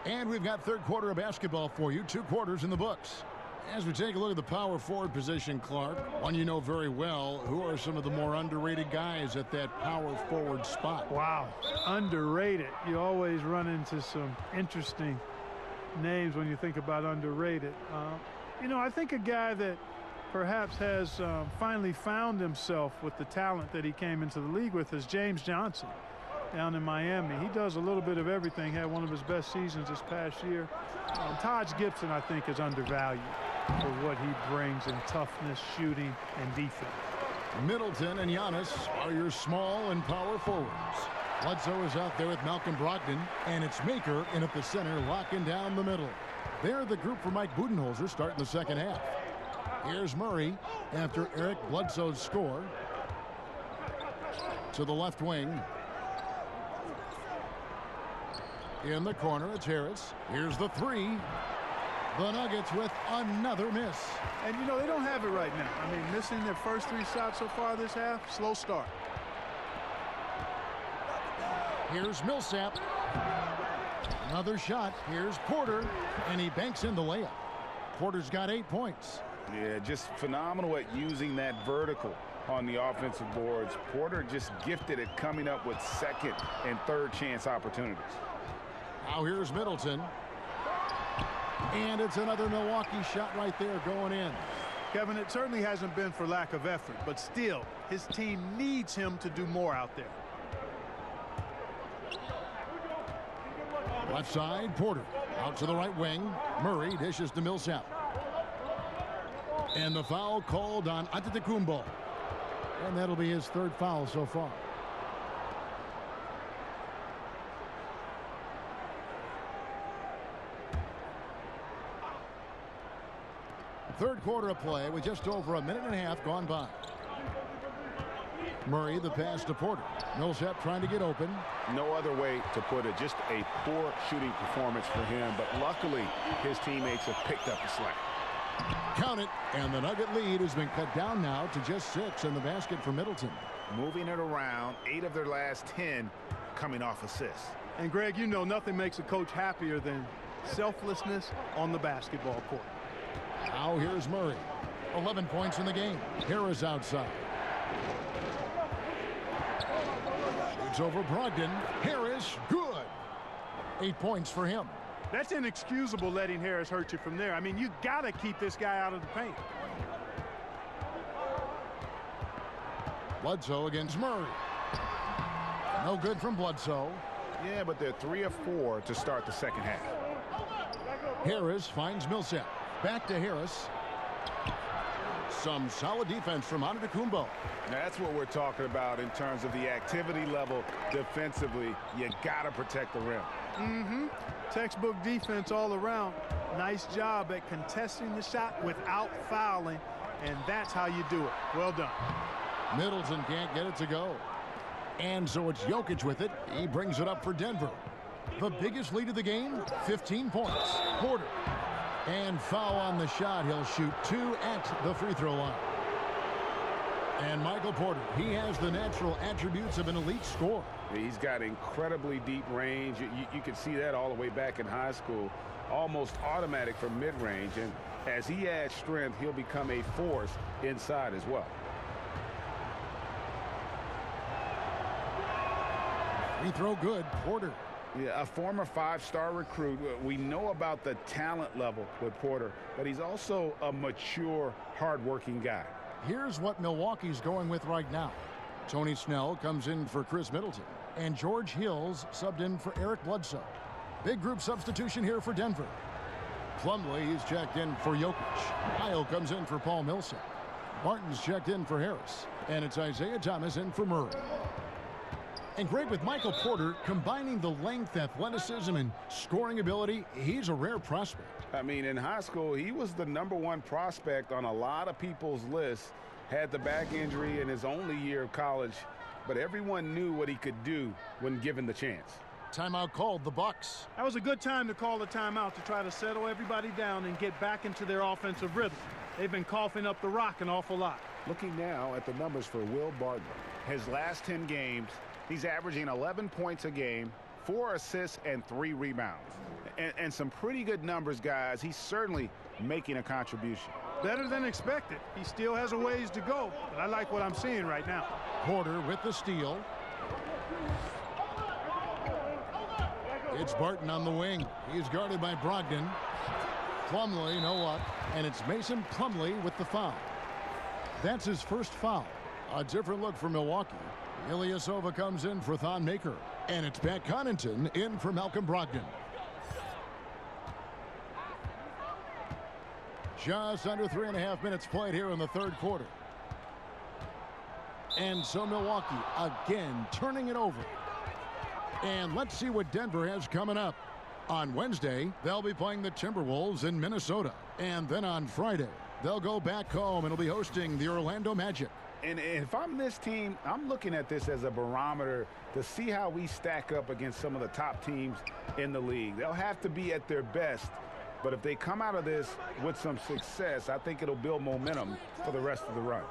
And we've got third quarter of basketball for you, 2 quarters in the books. As we take a look at the power forward position, Clark, one you know very well, who are some of the more underrated guys at that power forward spot? Wow, underrated. You always run into some interesting names when you think about underrated. You know, I think a guy that perhaps has finally found himself with the talent that he came into the league with is James Johnson down in Miami. He does a little bit of everything, had one of his best seasons this past year. Taj Gibson, I think, is undervalued for what he brings in toughness, shooting, and defense. Middleton and Giannis are your small and power forwards. Bledsoe is out there with Malcolm Brogdon, and it's Maker in at the center, locking down the middle. They're the group for Mike Budenholzer starting the second half. Here's Murray after Eric Bledsoe's score. To the left wing. In the corner, it's Harris. Here's the 3. The Nuggets with another miss. And, you know, they don't have it right now. I mean, missing their first 3 shots so far this half, slow start. Here's Millsap. Another shot. Here's Porter, and he banks in the layup. Porter's got 8 points. Yeah, just phenomenal at using that vertical on the offensive boards. Porter just gifted at coming up with second and third chance opportunities. Now here's Middleton. And it's another Milwaukee shot right there going in. Kevin, it certainly hasn't been for lack of effort, but still, his team needs him to do more out there. Left side, Porter. Out to the right wing. Murray dishes to Millsap. And the foul called on Antetokounmpo. And that'll be his 3rd foul so far. Third quarter of play with just over a minute and a half gone by. Murray, the pass to Porter. Millsap trying to get open. No other way to put it. Just a poor shooting performance for him, but luckily his teammates have picked up the slack. Count it, and the Nugget lead has been cut down now to just 6 in the basket for Middleton. Moving it around, 8 of their last 10 coming off assists. And Greg, you know nothing makes a coach happier than selflessness on the basketball court. Now here's Murray. 11 points in the game. Harris outside. Shoots over Brogdon. Harris, good. 8 points for him. That's inexcusable letting Harris hurt you from there. I mean, you got to keep this guy out of the paint. Bledsoe against Murray. No good from Bledsoe. Yeah, but they're 3 of 4 to start the second half. Harris finds Millsap. Back to Harris. Some solid defense from Antetokounmpo. That's what we're talking about in terms of the activity level defensively. You got to protect the rim. Textbook defense all around. Nice job at contesting the shot without fouling, and that's how you do it. Well done. Middleton can't get it to go. And so it's Jokic with it. He brings it up for Denver. The biggest lead of the game, 15 points. Porter. And foul on the shot. He'll shoot 2 at the free throw line. And Michael Porter, he has the natural attributes of an elite scorer. He's got incredibly deep range. You can see that all the way back in high school. Almost automatic from mid-range. And as he adds strength, he'll become a force inside as well. Free throw good. Porter. Yeah, a former 5-star recruit. We know about the talent level with Porter, but he's also a mature, hard-working guy. Here's what Milwaukee's going with right now. Tony Snell comes in for Chris Middleton, and George Hills subbed in for Eric Bledsoe. Big group substitution here for Denver. Plumlee is checked in for Jokic. Kyle comes in for Paul Millsap. Martin's checked in for Harris, and it's Isaiah Thomas in for Murray. And great with Michael Porter, combining the length, athleticism, and scoring ability, he's a rare prospect. I mean, in high school, he was the #1 prospect on a lot of people's lists. Had the back injury in his only year of college, but everyone knew what he could do when given the chance. Timeout called, the Bucks. That was a good time to call the timeout to try to settle everybody down and get back into their offensive rhythm. They've been coughing up the rock an awful lot. Looking now at the numbers for Will Barton. His last 10 games, he's averaging 11 points a game, 4 assists, and 3 rebounds. And some pretty good numbers, guys. He's certainly making a contribution. Better than expected. He still has a ways to go, but I like what I'm seeing right now. Porter with the steal. It's Barton on the wing. He's guarded by Brogdon. Plumlee, no luck. And it's Mason Plumlee with the foul. That's his first foul. A different look for Milwaukee. Ilyasova comes in for Thon Maker. And it's Pat Connaughton in for Malcolm Brogdon. Just under 3.5 minutes played here in the third quarter. And so Milwaukee again turning it over. And let's see what Denver has coming up. On Wednesday, they'll be playing the Timberwolves in Minnesota. And then on Friday, they'll go back home and will be hosting the Orlando Magic. And if I'm this team, I'm looking at this as a barometer to see how we stack up against some of the top teams in the league. They'll have to be at their best. But if they come out of this with some success, I think it'll build momentum for the rest of the run.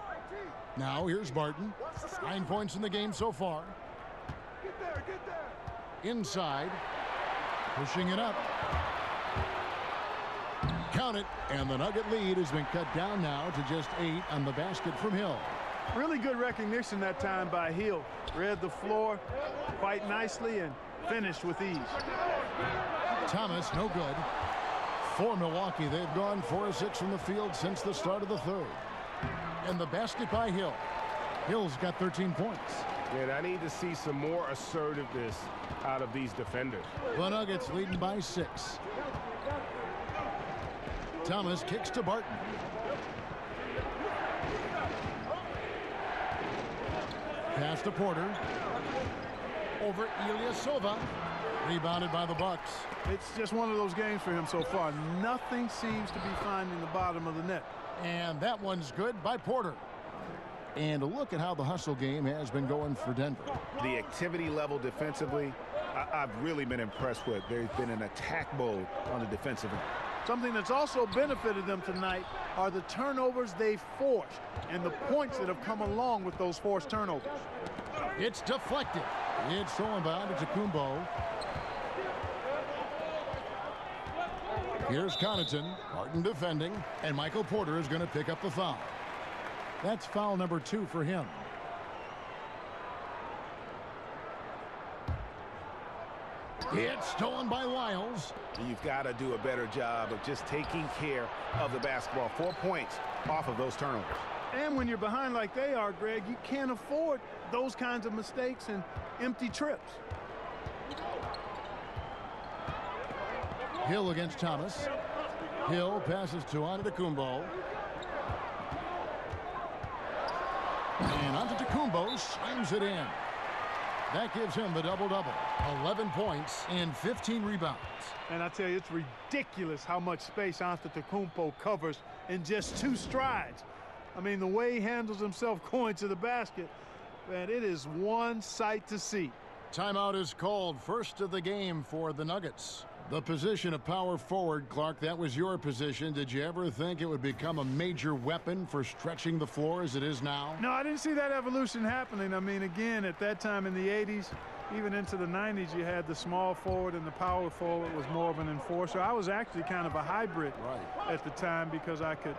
Now here's Barton. 9 points in the game so far. inside. Pushing it up. Count it, and the Nugget lead has been cut down now to just 8 on the basket from Hill. Really good recognition that time by Hill. Read the floor quite nicely and finished with ease. Thomas, no good. For Milwaukee, they've gone 4 of 6 from the field since the start of the third. And the basket by Hill. Hill's got 13 points. And I need to see some more assertiveness out of these defenders. The Nuggets leading by 6. Thomas kicks to Barton. Pass to Porter. Over Ilyasova. Rebounded by the Bucks. It's just one of those games for him so far. Nothing seems to be finding the bottom of the net. And that one's good by Porter. And look at how the hustle game has been going for Denver. The activity level defensively, I've really been impressed with. There's been an attack mode on the defensive end. Something that's also benefited them tonight are the turnovers they've forced and the points that have come along with those forced turnovers. It's deflected. It's thrown by Antetokounmpo. Here's Connaughton. Barton defending. And Michael Porter is going to pick up the foul. That's foul number 2 for him. It's stolen by Wiles. You've got to do a better job of just taking care of the basketball. 4 points off of those turnovers. And when you're behind like they are, Greg, you can't afford those kinds of mistakes and empty trips. Hill against Thomas. Hill passes to Antetokounmpo. And Antetokounmpo slams it in. That gives him the double-double. 11 points and 15 rebounds. And I tell you, it's ridiculous how much space Antetokounmpo covers in just 2 strides. I mean, the way he handles himself going to the basket, man, it is one sight to see. Timeout is called. First of the game for the Nuggets. The position of power forward, Clark, that was your position. Did you ever think it would become a major weapon for stretching the floor as it is now? No, I didn't see that evolution happening. I mean, again, at that time in the 80s, even into the 90s, you had the small forward and the power forward was more of an enforcer. I was actually kind of a hybrid at the time because I could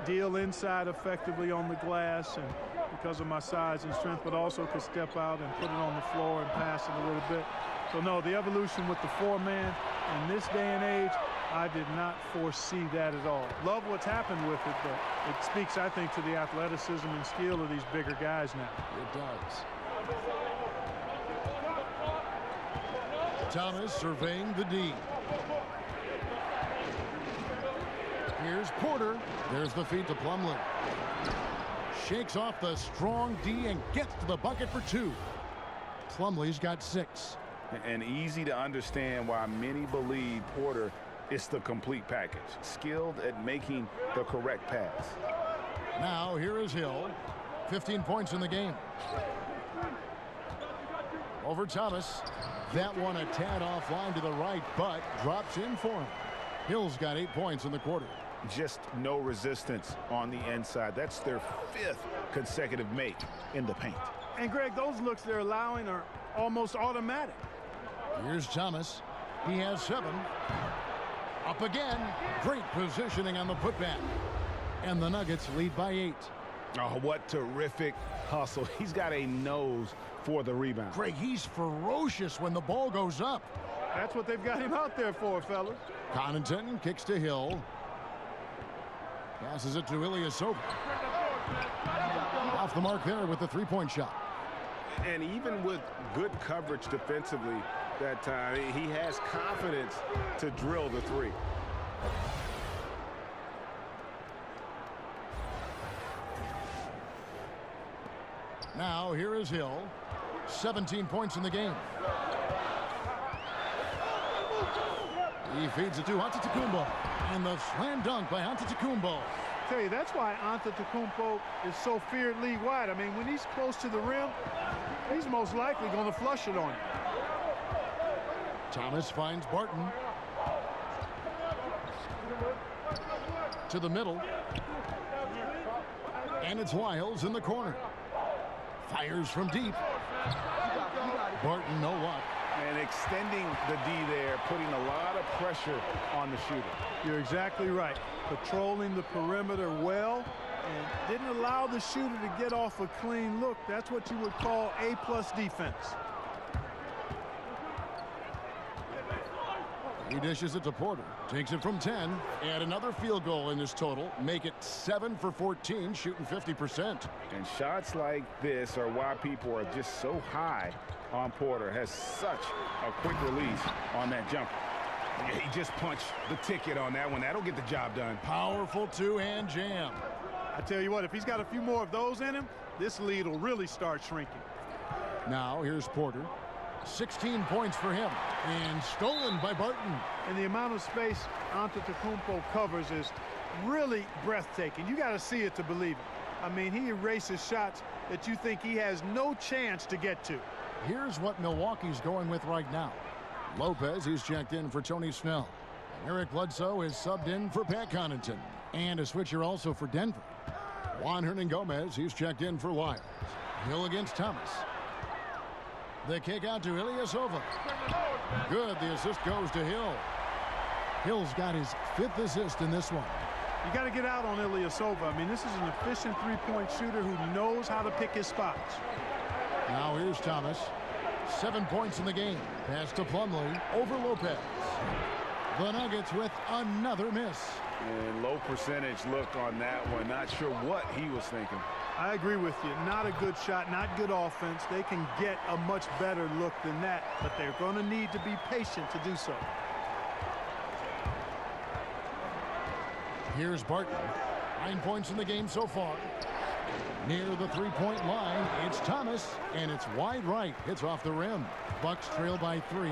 deal inside effectively on the glass and because of my size and strength, but also could step out and put it on the floor and pass it a little bit. So, no, the evolution with the 4-man in this day and age, I did not foresee that at all. Love what's happened with it, but it speaks, I think, to the athleticism and skill of these bigger guys now. It does. Thomas surveying the D. Here's Porter. There's the feed to Plumlee. Shakes off the strong D and gets to the bucket for 2. Plumlee's got 6. And easy to understand why many believe Porter is the complete package. Skilled at making the correct pass. Now here is Hill. 15 points in the game. Over Thomas. That one a tad offline to the right, but drops in for him. Hill's got 8 points in the quarter. Just no resistance on the inside. That's their 5th consecutive make in the paint. And, Greg, those looks they're allowing are almost automatic. Here's Thomas. He has 7. Up again. Great positioning on the putback. And the Nuggets lead by 8. Oh, what terrific hustle. He's got a nose for the rebound. Greg, he's ferocious when the ball goes up. That's what they've got him out there for, fellas. Connaughton kicks to Hill. Passes it to Ilyasova. Off the mark there with the 3-point shot. And even with good coverage defensively that time, he has confidence to drill the 3. Now here is Hill. 17 points in the game. He feeds it to Antetokounmpo. And the slam dunk by Antetokounmpo. I tell you, that's why Antetokounmpo is so feared league-wide. I mean, when he's close to the rim, he's most likely going to flush it on you. Thomas finds Barton. To the middle. And it's Wiles in the corner. Fires from deep. Barton, no luck. And extending the D there, putting a lot of pressure on the shooter. You're exactly right. Patrolling the perimeter well and didn't allow the shooter to get off a clean look. That's what you would call A+ defense. He dishes it to Porter. Takes it from 10. Add another field goal in this total. Make it 7 for 14, shooting 50%. And shots like this are why people are just so high on Porter. Has such a quick release on that jumper. Yeah, he just punched the ticket on that one. That'll get the job done. Powerful two-hand jam. I tell you what, if he's got a few more of those in him, this lead will really start shrinking. Now here's Porter. 16 points for him, and stolen by Barton. And the amount of space Antetokounmpo covers is really breathtaking. You got to see it to believe it. I mean, he erases shots that you think he has no chance to get to. Here's what Milwaukee's going with right now. Lopez, he's checked in for Tony Snell. And Eric Bledsoe is subbed in for Pat Connaughton. And a switcher also for Denver. Juan Hernangomez, he's checked in for Lyles. Hill against Thomas. The kick out to Ilyasova. Good. The assist goes to Hill. Hill's got his 5th assist in this one. You got to get out on Ilyasova. I mean, this is an efficient three-point shooter who knows how to pick his spots. Now here's Thomas. 7 points in the game. Pass to Plumlee over Lopez. The Nuggets with another miss. And low percentage look on that one. Not sure what he was thinking. I agree with you. Not a good shot, not good offense. They can get a much better look than that, but they're going to need to be patient to do so. Here's Barton. 9 points in the game so far. Near the three-point line, it's Thomas, and it's wide right. It's off the rim. Bucks trail by 3.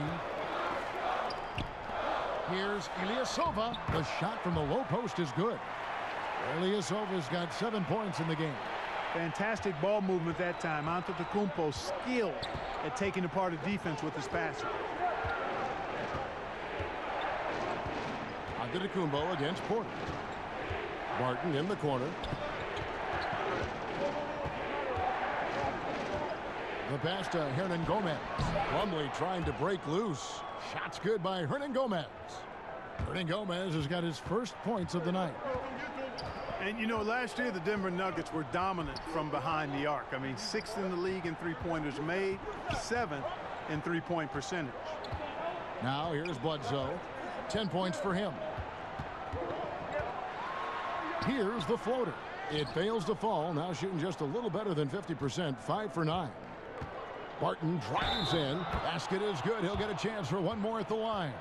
Here's Ilyasova. The shot from the low post is good. Ilyasova's got 7 points in the game. Fantastic ball movement that time. Antetokounmpo skilled at taking apart a defense with his passing. Antetokounmpo against Porter. Barton in the corner. The pass to Hernangomez. Plumlee trying to break loose. Shots good by Hernangomez. Hernangomez has got his first points of the night. And, you know, last year the Denver Nuggets were dominant from behind the arc. I mean, 6th in the league in three-pointers made, 7th in three-point percentage. Now here's Bledsoe. 10 points for him. Here's the floater. It fails to fall. Now shooting just a little better than 50%. 5 for 9. Barton drives in. Basket is good. He'll get a chance for one more at the line.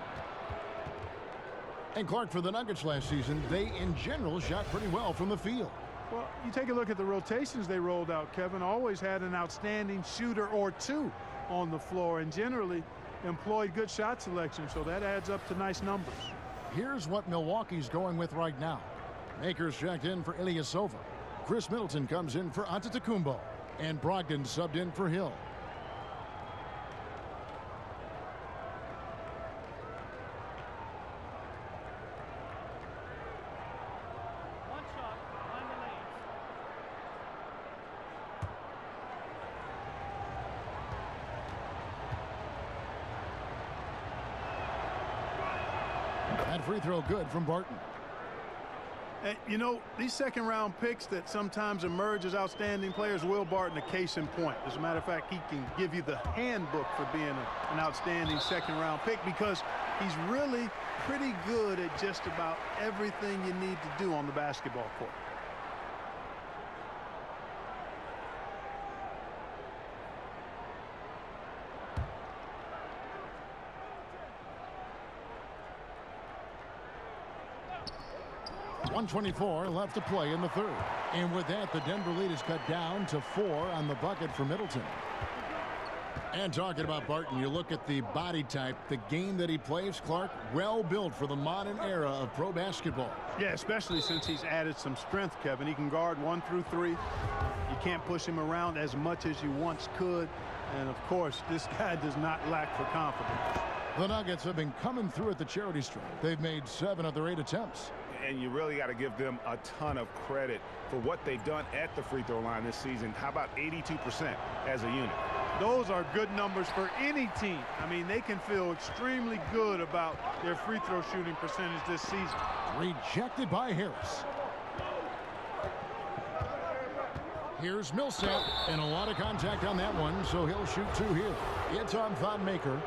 And Clark, for the Nuggets last season, they in general shot pretty well from the field. Well, you take a look at the rotations they rolled out, Kevin. Always had an outstanding shooter or two on the floor and generally employed good shot selection, so that adds up to nice numbers. Here's what Milwaukee's going with right now. Makers checked in for Ilyasova. Chris Middleton comes in for Antetokounmpo. And Brogdon subbed in for Hill. That free throw good from Barton. And, you know, these second-round picks that sometimes emerge as outstanding players, Will Barton, a case in point. As a matter of fact, he can give you the handbook for being an outstanding second-round pick because he's really pretty good at just about everything you need to do on the basketball court. .124 left to play in the third. And with that, the Denver lead is cut down to 4 on the bucket for Middleton. And talking about Barton, you look at the body type, the game that he plays, Clark, well built for the modern era of pro basketball. Yeah, especially since he's added some strength, Kevin. He can guard 1 through 3. You can't push him around as much as you once could. And, of course, this guy does not lack for confidence. The Nuggets have been coming through at the charity stripe. They've made 7 of their 8 attempts. And you really got to give them a ton of credit for what they've done at the free throw line this season. How about 82% as a unit? Those are good numbers for any team. I mean, they can feel extremely good about their free throw shooting percentage this season. Rejected by Harris. Here's Millsap, and a lot of contact on that one, so he'll shoot 2 here. It's on Thon Maker.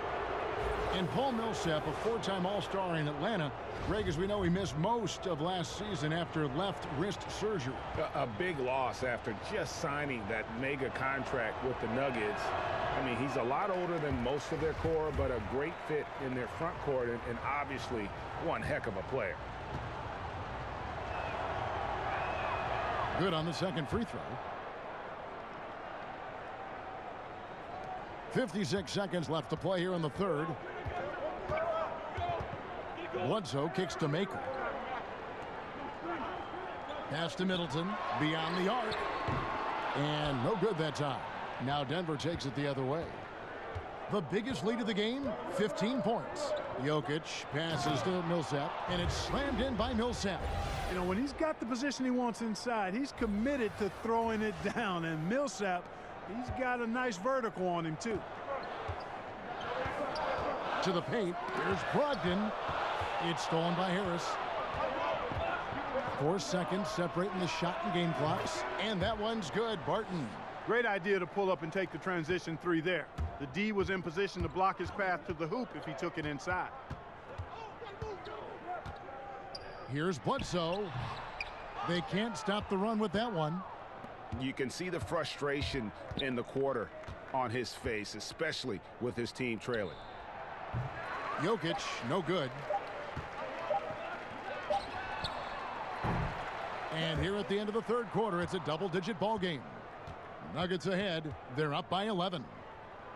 And Paul Millsap, a 4-time All-Star in Atlanta. Greg, as we know, he missed most of last season after left wrist surgery. A big loss after just signing that mega contract with the Nuggets. I mean, he's a lot older than most of their core, but a great fit in their front court, and obviously one heck of a player. Good on the second free throw. 56 seconds left to play here in the third. Bledsoe kicks to Maker. Pass to Middleton. Beyond the arc. And no good that time. Now Denver takes it the other way. The biggest lead of the game, 15 points. Jokic passes to Millsap, and it's slammed in by Millsap. You know, when he's got the position he wants inside, he's committed to throwing it down. And Millsap, he's got a nice vertical on him, too. To the paint. Here's Brogdon. It's stolen by Harris. 4 seconds separating the shot and game clocks. And that one's good. Barton. Great idea to pull up and take the transition 3 there. The D was in position to block his path to the hoop if he took it inside. Here's Bledsoe. They can't stop the run with that one. You can see the frustration in the quarter on his face, especially with his team trailing. Jokic, no good. And here at the end of the third quarter, it's a double-digit ball game. Nuggets ahead. They're up by 11.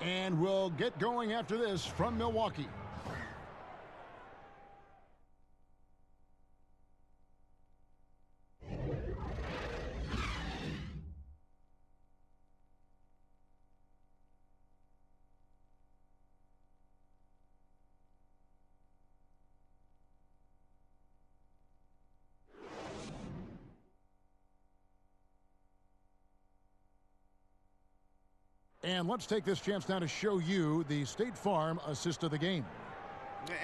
And we'll get going after this from Milwaukee. And let's take this chance now to show you the State Farm assist of the game.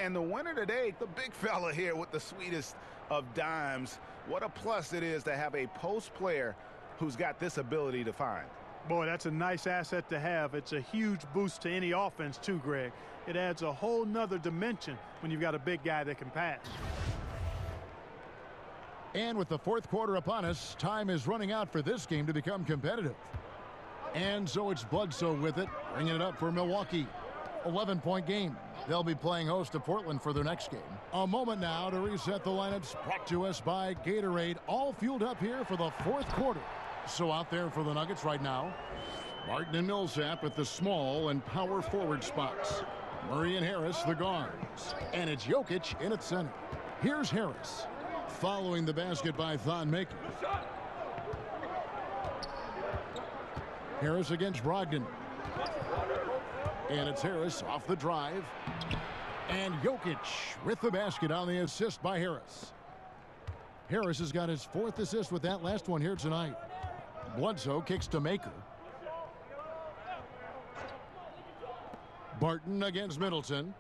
And the winner today, the big fella here with the sweetest of dimes. What a plus it is to have a post player who's got this ability to find. Boy, that's a nice asset to have. It's a huge boost to any offense too, Greg. It adds a whole nother dimension when you've got a big guy that can pass. And with the fourth quarter upon us, time is running out for this game to become competitive. And so it's Bledsoe with it, bringing it up for Milwaukee. 11-point game. They'll be playing host to Portland for their next game. A moment now to reset the lineups, brought to us by Gatorade, all fueled up here for the fourth quarter. So out there for the Nuggets right now, Martin and Millsap at the small and power forward spots. Murray and Harris, the guards. And it's Jokic in at center. Here's Harris, following the basket by Thon Maker. Harris against Brogdon. And it's Harris off the drive. And Jokic with the basket on the assist by Harris. Harris has got his fourth assist with that last one here tonight. Bledsoe kicks to Maker. Barton against Middleton.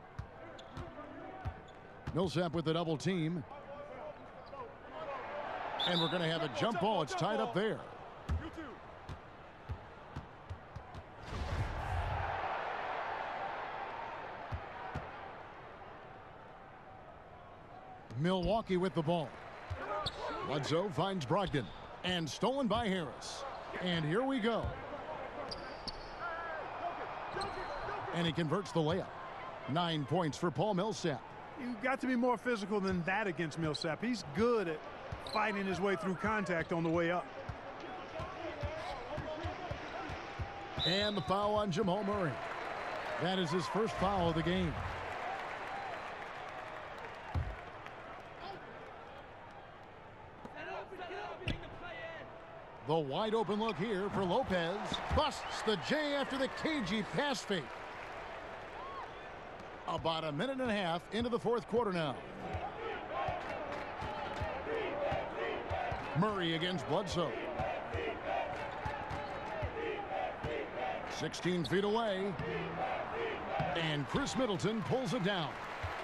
Millsap with the double team. And we're going to have a jump ball. It's tied up there. Milwaukee with the ball. Bledsoe finds Brogdon. And stolen by Harris. And here we go. And he converts the layup. 9 points for Paul Millsap. You've got to be more physical than that against Millsap. He's good at fighting his way through contact on the way up. And the foul on Jamal Murray. That is his first foul of the game. The wide open look here for Lopez. Busts the J after the cagey pass fake. About a minute and a half into the fourth quarter now. Murray against Bledsoe. 16 feet away. And Chris Middleton pulls it down.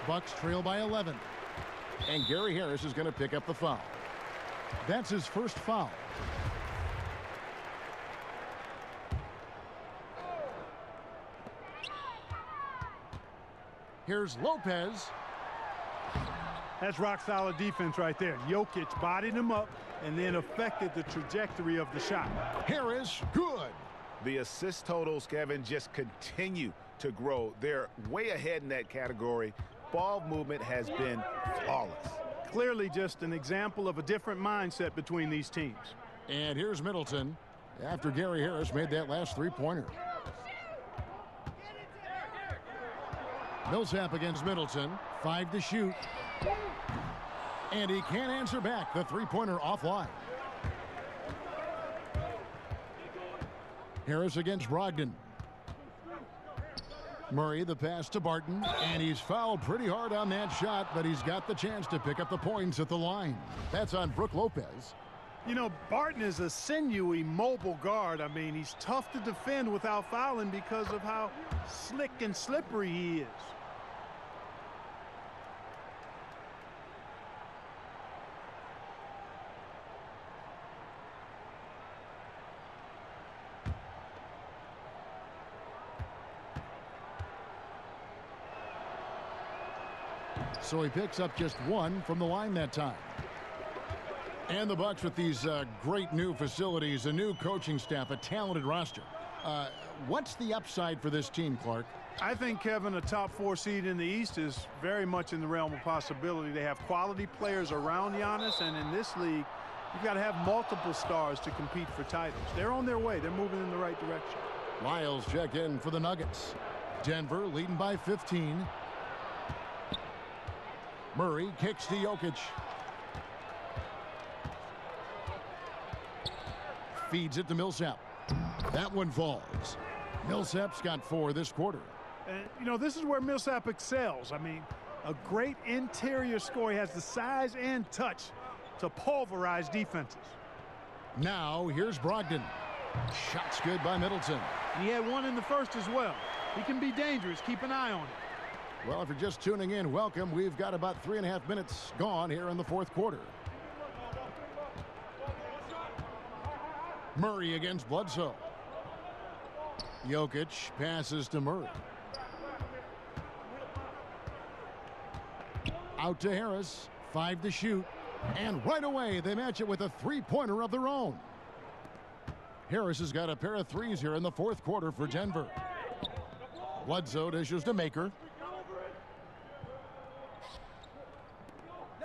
Bucks trail by 11. And Gary Harris is going to pick up the foul. That's his first foul. Here's Lopez. That's rock-solid defense right there. Jokic bodied him up and then affected the trajectory of the shot. Harris, good. The assist totals, Kevin, just continue to grow. They're way ahead in that category. Ball movement has been flawless. Clearly just an example of a different mindset between these teams. And here's Middleton after Gary Harris made that last three-pointer. Millsap against Middleton. 5 to shoot. And he can't answer back. The three-pointer offline. Harris against Brogdon. Murray, the pass to Barton. And he's fouled pretty hard on that shot, but he's got the chance to pick up the points at the line. That's on Brook Lopez. You know, Barton is a sinewy, mobile guard. I mean, he's tough to defend without fouling because of how slick and slippery he is. So he picks up just one from the line that time. And the Bucks with these great new facilities, a new coaching staff, a talented roster. What's the upside for this team, Clark? I think, Kevin, a top 4 seed in the East is very much in the realm of possibility. They have quality players around Giannis, and in this league, you've got to have multiple stars to compete for titles. They're on their way. They're moving in the right direction. Lyles check in for the Nuggets. Denver leading by 15. Murray kicks to Jokic. Feeds it to Millsap. That one falls. Millsap's got 4 this quarter. And, you know, this is where Millsap excels. I mean, a great interior scorer. He has the size and touch to pulverize defenses. Now, here's Brogdon. Shot's good by Middleton. He had one in the first as well. He can be dangerous. Keep an eye on it. Well, if you're just tuning in, welcome. We've got about 3.5 minutes gone here in the fourth quarter. Murray against Bledsoe. Jokic passes to Murray. Out to Harris. 5 to shoot. And right away, they match it with a three-pointer of their own. Harris has got a pair of threes here in the fourth quarter for Denver. Bledsoe dishes to Maker.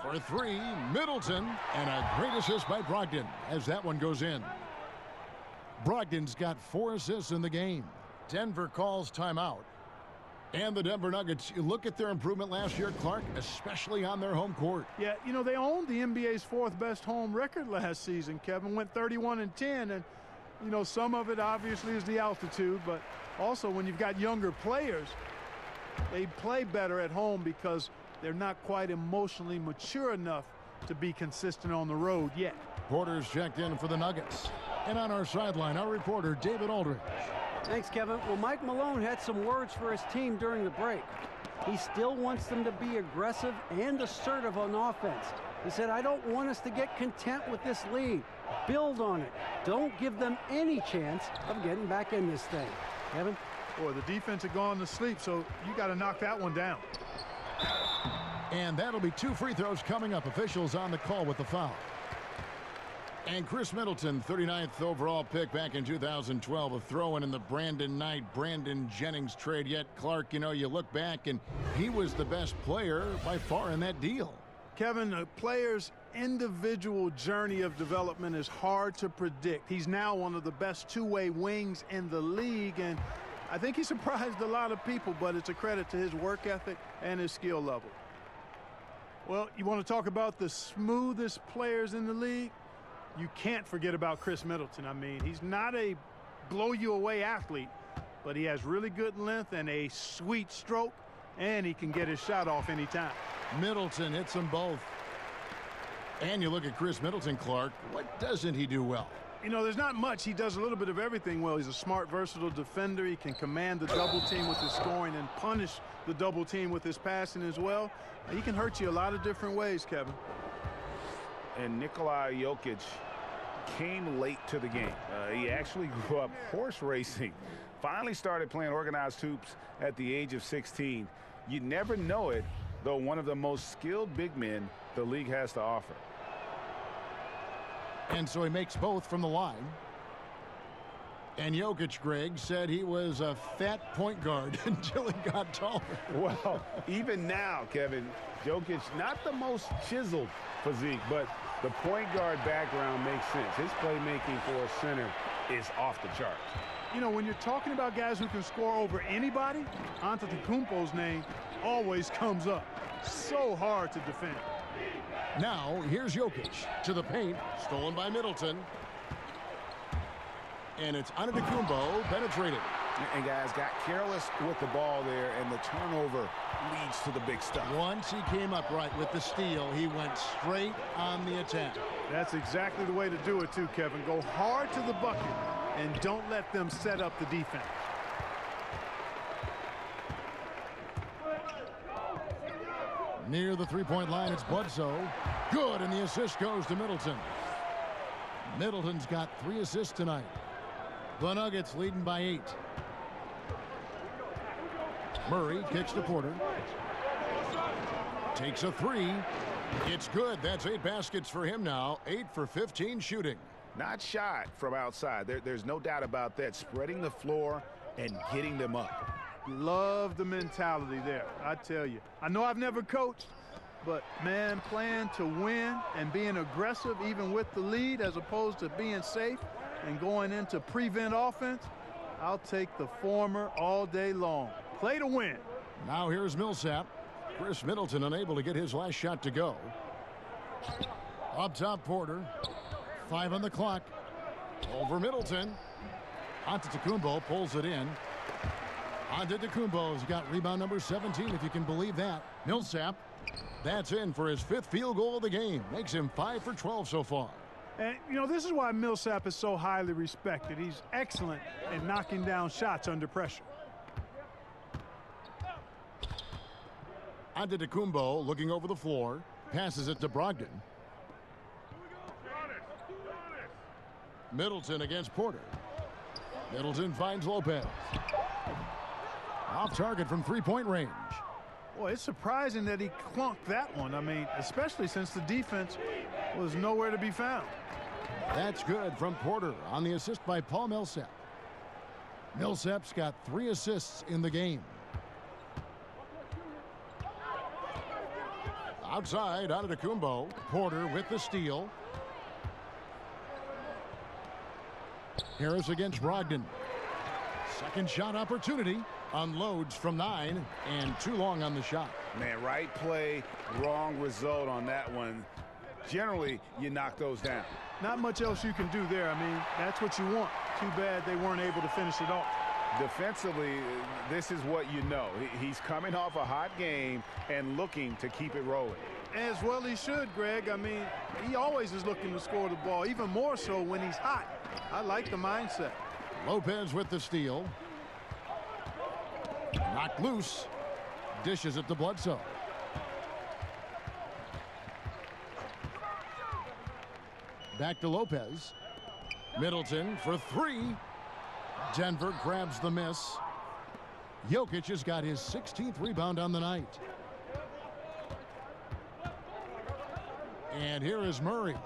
For 3, Middleton, and a great assist by Brogdon as that one goes in. Brogdon's got 4 assists in the game. Denver calls timeout. And the Denver Nuggets, you look at their improvement last year, Clark, especially on their home court. Yeah, you know, they owned the NBA's 4th best home record last season, Kevin. Went 31-10, and, you know, some of it obviously is the altitude, but also when you've got younger players, they play better at home because they're not quite emotionally mature enough to be consistent on the road yet. Porter's checked in for the Nuggets. And on our sideline, our reporter, David Aldridge. Thanks, Kevin. Well, Mike Malone had some words for his team during the break. He still wants them to be aggressive and assertive on offense. He said, I don't want us to get content with this lead. Build on it. Don't give them any chance of getting back in this thing. Kevin? Boy, the defense had gone to sleep, so you got to knock that one down. And that'll be 2 free throws coming up. Officials on the call with the foul. And Chris Middleton, 39th overall pick back in 2012, a throw-in in the Brandon Knight, Brandon Jennings trade. Yet, Clark, you know, you look back and he was the best player by far in that deal. Kevin, a player's individual journey of development is hard to predict. He's now one of the best two-way wings in the league, and I think he surprised a lot of people, but it's a credit to his work ethic and his skill level. Well, you want to talk about the smoothest players in the league? You can't forget about Chris Middleton. I mean, he's not a blow-you-away athlete, but he has really good length and a sweet stroke, and he can get his shot off anytime. Middleton hits them both. And you look at Chris Middleton, Clark. What doesn't he do well? You know, there's not much. He does a little bit of everything well. He's a smart, versatile defender. He can command the double team with his scoring and punish the double team with his passing as well. He can hurt you a lot of different ways, Kevin. And Nikola Jokic came late to the game. He actually grew up horse racing. Finally started playing organized hoops at the age of 16. You never know it, though one of the most skilled big men the league has to offer. And so he makes both from the line. And Jokic, Greg, said he was a fat point guard until he got taller. Well, even now, Kevin, Jokic, not the most chiseled physique, but the point guard background makes sense. His playmaking for a center is off the charts. You know, when you're talking about guys who can score over anybody, Antetokounmpo's name always comes up. So hard to defend. Now, here's Jokic to the paint, stolen by Middleton. And it's Antetokounmpo penetrated. And guys got careless with the ball there, and the turnover leads to the big stuff. Once he came up right with the steal, he went straight on the attack. That's exactly the way to do it too, Kevin. Go hard to the bucket and don't let them set up the defense. Near the three-point line, it's Bledsoe. Good, and the assist goes to Middleton. Middleton's got 3 assists tonight. The Nuggets leading by 8. Murray kicks to Porter. Takes a 3. It's good. That's 8 baskets for him now. 8 for 15 shooting. Not shot from outside. There's no doubt about that. Spreading the floor and getting them up. Love the mentality there, I tell you. I know I've never coached, but, man, playing to win and being aggressive even with the lead as opposed to being safe and going into prevent offense, I'll take the former all day long. Play to win. Now here's Millsap. Chris Middleton unable to get his last shot to go. Up top, Porter. 5 on the clock. Over Middleton. Antetokounmpo pulls it in. Antetokounmpo's got rebound number 17, if you can believe that. Millsap, that's in for his 5th field goal of the game. Makes him 5 for 12 so far. And, you know, this is why Millsap is so highly respected. He's excellent at knocking down shots under pressure. Antetokounmpo looking over the floor. Passes it to Brogdon. Middleton against Porter. Middleton finds Lopez. Off target from three-point range. Boy, it's surprising that he clunked that one. I mean, especially since the defense was nowhere to be found. That's good from Porter on the assist by Paul Millsap. Millsap's got 3 assists in the game. Outside, Antetokounmpo. Porter with the steal. Harris against Brogdon. Second shot opportunity. Unloads from 9 and too long on the shot. Man, right play, wrong result on that one. Generally, you knock those down. Not much else you can do there. I mean, that's what you want. Too bad they weren't able to finish it off. Defensively, this is what you know. He's coming off a hot game and looking to keep it rolling. As well he should, Greg. I mean, he always is looking to score the ball, even more so when he's hot. I like the mindset. Lopez with the steal. Knocked loose. Dishes it to Bledsoe. Back to Lopez. Middleton for 3. Denver grabs the miss. Jokic has got his 16th rebound on the night. And here is Murray.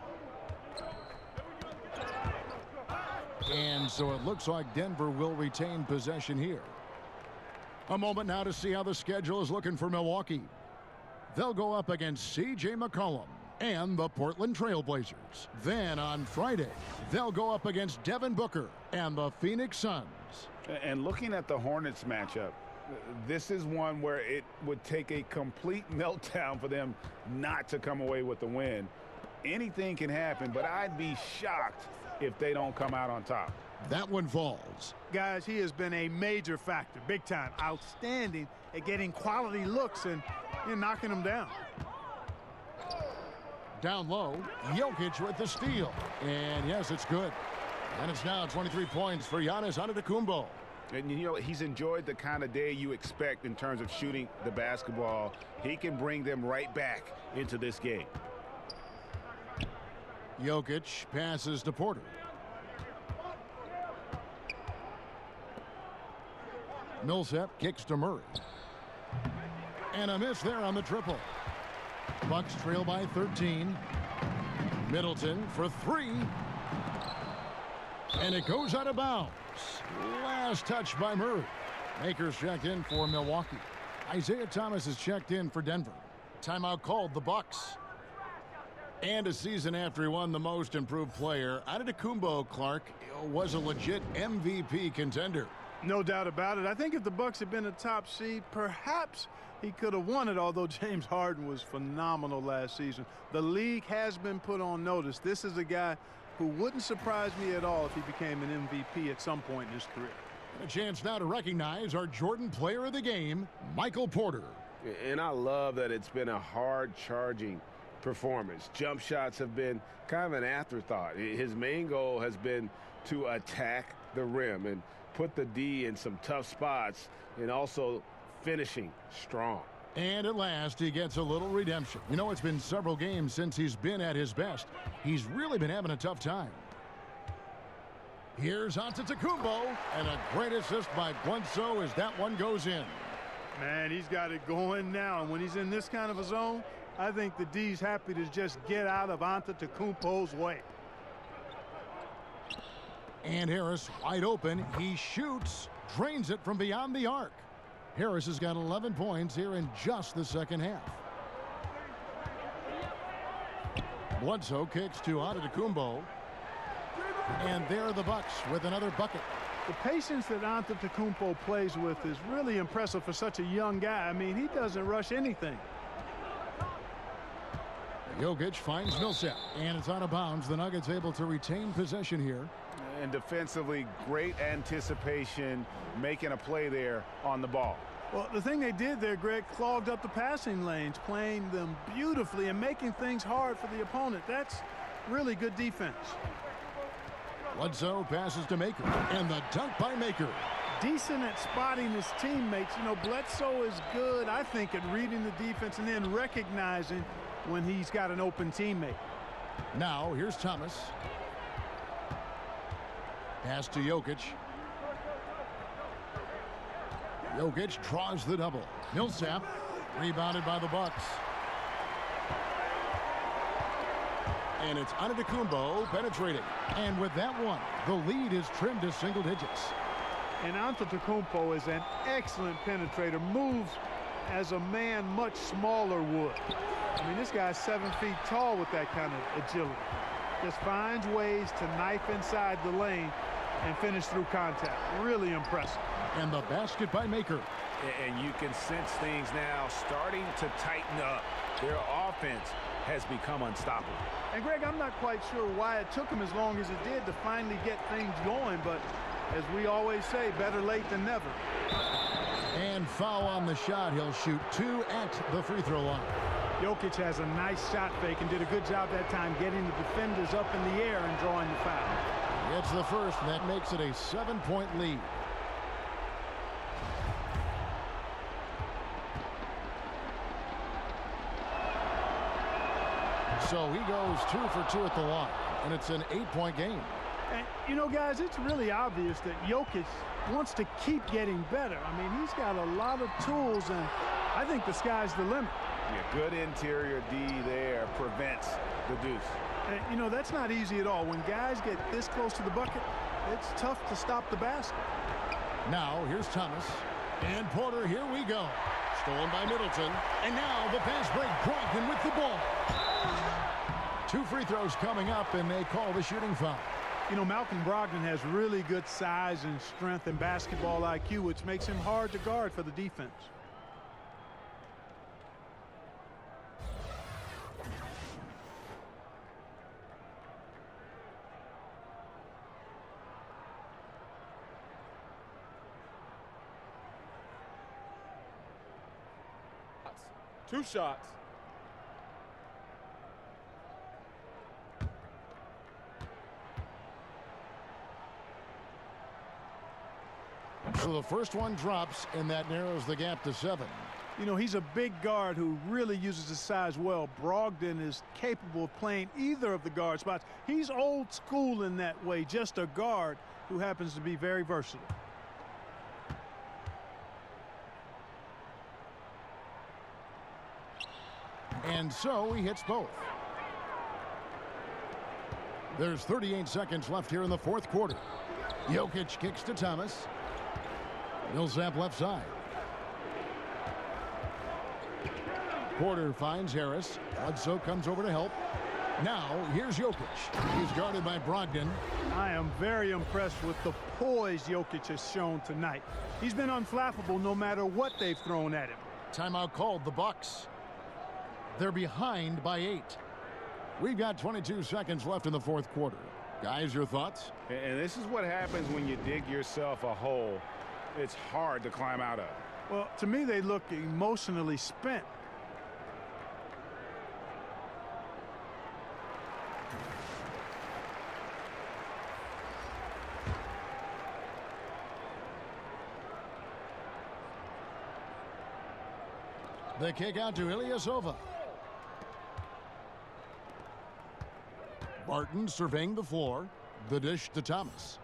And so it looks like Denver will retain possession here. A moment now to see how the schedule is looking for Milwaukee. They'll go up against C.J. McCollum and the Portland Trail Blazers. Then on Friday, they'll go up against Devin Booker and the Phoenix Suns. And looking at the Hornets matchup, this is one where it would take a complete meltdown for them not to come away with the win. Anything can happen, but I'd be shocked if they don't come out on top. That one falls. Guys, he has been a major factor, big time, outstanding at getting quality looks and knocking them down. Down low, Jokic with the steal. And yes, it's good. And it's now 23 points for Giannis Antetokounmpo. And, you know, he's enjoyed the kind of day you expect in terms of shooting the basketball. He can bring them right back into this game. Jokic passes to Porter. Millsap kicks to Murray. And a miss there on the triple. Bucks trail by 13. Middleton for three. And it goes out of bounds. Last touch by Murray. Akers checked in for Milwaukee. Isaiah Thomas is checked in for Denver. Timeout called the Bucks. And a season after he won the most improved player, Antetokounmpo, Clark, was a legit MVP contender. No doubt about it. I think if the Bucks had been a top seed, perhaps he could have won it, although James Harden was phenomenal last season. The league has been put on notice. This is a guy who wouldn't surprise me at all if he became an MVP at some point in his career. A chance now to recognize our Jordan Player of the Game, Michael Porter. And I love that it's been a hard-charging performance. Jump shots have been kind of an afterthought. His main goal has been to attack the rim and put the D in some tough spots, and also finishing strong. And at last, he gets a little redemption. You know, it's been several games since he's been at his best. He's really been having a tough time. Here's Antetokounmpo, and a great assist by Bledsoe as that one goes in. Man, he's got it going now, and when he's in this kind of a zone, I think the D's happy to just get out of Antetokounmpo's way. And Harris wide open. He shoots, drains it from beyond the arc. Harris has got 11 points here in just the second half. Bledsoe kicks to Antetokounmpo. And there are the Bucks with another bucket. The patience that Antetokounmpo plays with is really impressive for such a young guy. I mean, he doesn't rush anything. Jokic finds Millsap, and it's out of bounds. The Nuggets able to retain possession here. And defensively, great anticipation, making a play there on the ball. Well, the thing they did there, Greg, clogged up the passing lanes, playing them beautifully and making things hard for the opponent. That's really good defense. Bledsoe passes to Maker, and the dunk by Maker. Decent at spotting his teammates. You know, Bledsoe is good, I think, at reading the defense and then recognizing when he's got an open teammate. Now, here's Thomas. Pass to Jokic. Jokic draws the double. Millsap rebounded by the Bucks. And it's Antetokounmpo penetrating. And with that one, the lead is trimmed to single digits. And Antetokounmpo is an excellent penetrator. Moves as a man much smaller would. I mean, this guy's 7 feet tall with that kind of agility. Just finds ways to knife inside the lane and finish through contact. Really impressive. And the basket by Maker. And you can sense things now starting to tighten up. Their offense has become unstoppable. And Greg, I'm not quite sure why it took him as long as it did to finally get things going, but as we always say, better late than never. And foul on the shot. He'll shoot 2 at the free throw line. Jokic has a nice shot fake and did a good job that time getting the defenders up in the air and drawing the foul. It's the first, and that makes it a 7-point lead. So he goes 2 for 2 at the line, and it's an 8-point game. And, you know, guys, it's really obvious that Jokic wants to keep getting better. I mean, he's got a lot of tools, and I think the sky's the limit. Yeah, good interior D there prevents the deuce. And, you know, that's not easy at all. When guys get this close to the bucket, it's tough to stop the basket. Now, here's Thomas. And Porter, here we go. Stolen by Middleton. And now the fast break. Brogdon with the ball. 2 free throws coming up, and they call the shooting foul. You know, Malcolm Brogdon has really good size and strength and basketball IQ, which makes him hard to guard for the defense. Two shots. So the first one drops, and that narrows the gap to 7. You know, he's a big guard who really uses his size well. Brogdon is capable of playing either of the guard spots. He's old school in that way, just a guard who happens to be very versatile. And so he hits both. There's 38 seconds left here in the fourth quarter. Jokic kicks to Thomas. Millsap left side. Porter finds Harris. Bledsoe comes over to help. Now, here's Jokic. He's guarded by Brogdon. I am very impressed with the poise Jokic has shown tonight. He's been unflappable no matter what they've thrown at him. Timeout called, the Bucks. They're behind by 8. We've got 22 seconds left in the fourth quarter. Guys, your thoughts? And this is what happens when you dig yourself a hole it's hard to climb out of. Well, to me, they look emotionally spent. The kick out to Ilyasova. Barton surveying the floor. The dish to Thomas.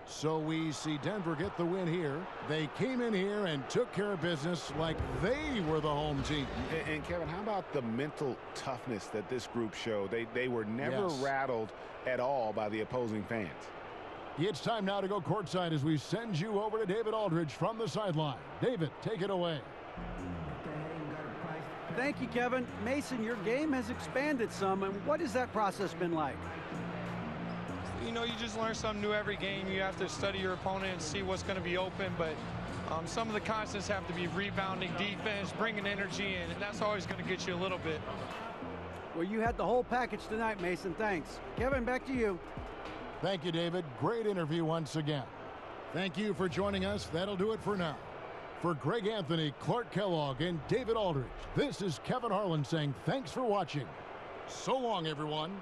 So we see Denver get the win here. They came in here and took care of business like they were the home team. And Kevin, how about the mental toughness that this group showed? They were never rattled at all by the opposing fans. It's time now to go courtside as we send you over to David Aldridge from the sideline. David, take it away. Thank you, Kevin. Mason, your game has expanded some, and what has that process been like? You know, you just learn something new every game. You have to study your opponent and see what's going to be open, but some of the constants have to be rebounding, defense, bringing energy in, and that's always going to get you a little bit. Well, you had the whole package tonight, Mason. Thanks. Kevin, back to you. Thank you, David. Great interview once again. Thank you for joining us. That'll do it for now. For Greg Anthony, Clark Kellogg, and David Aldridge, this is Kevin Harlan saying thanks for watching. So long, everyone.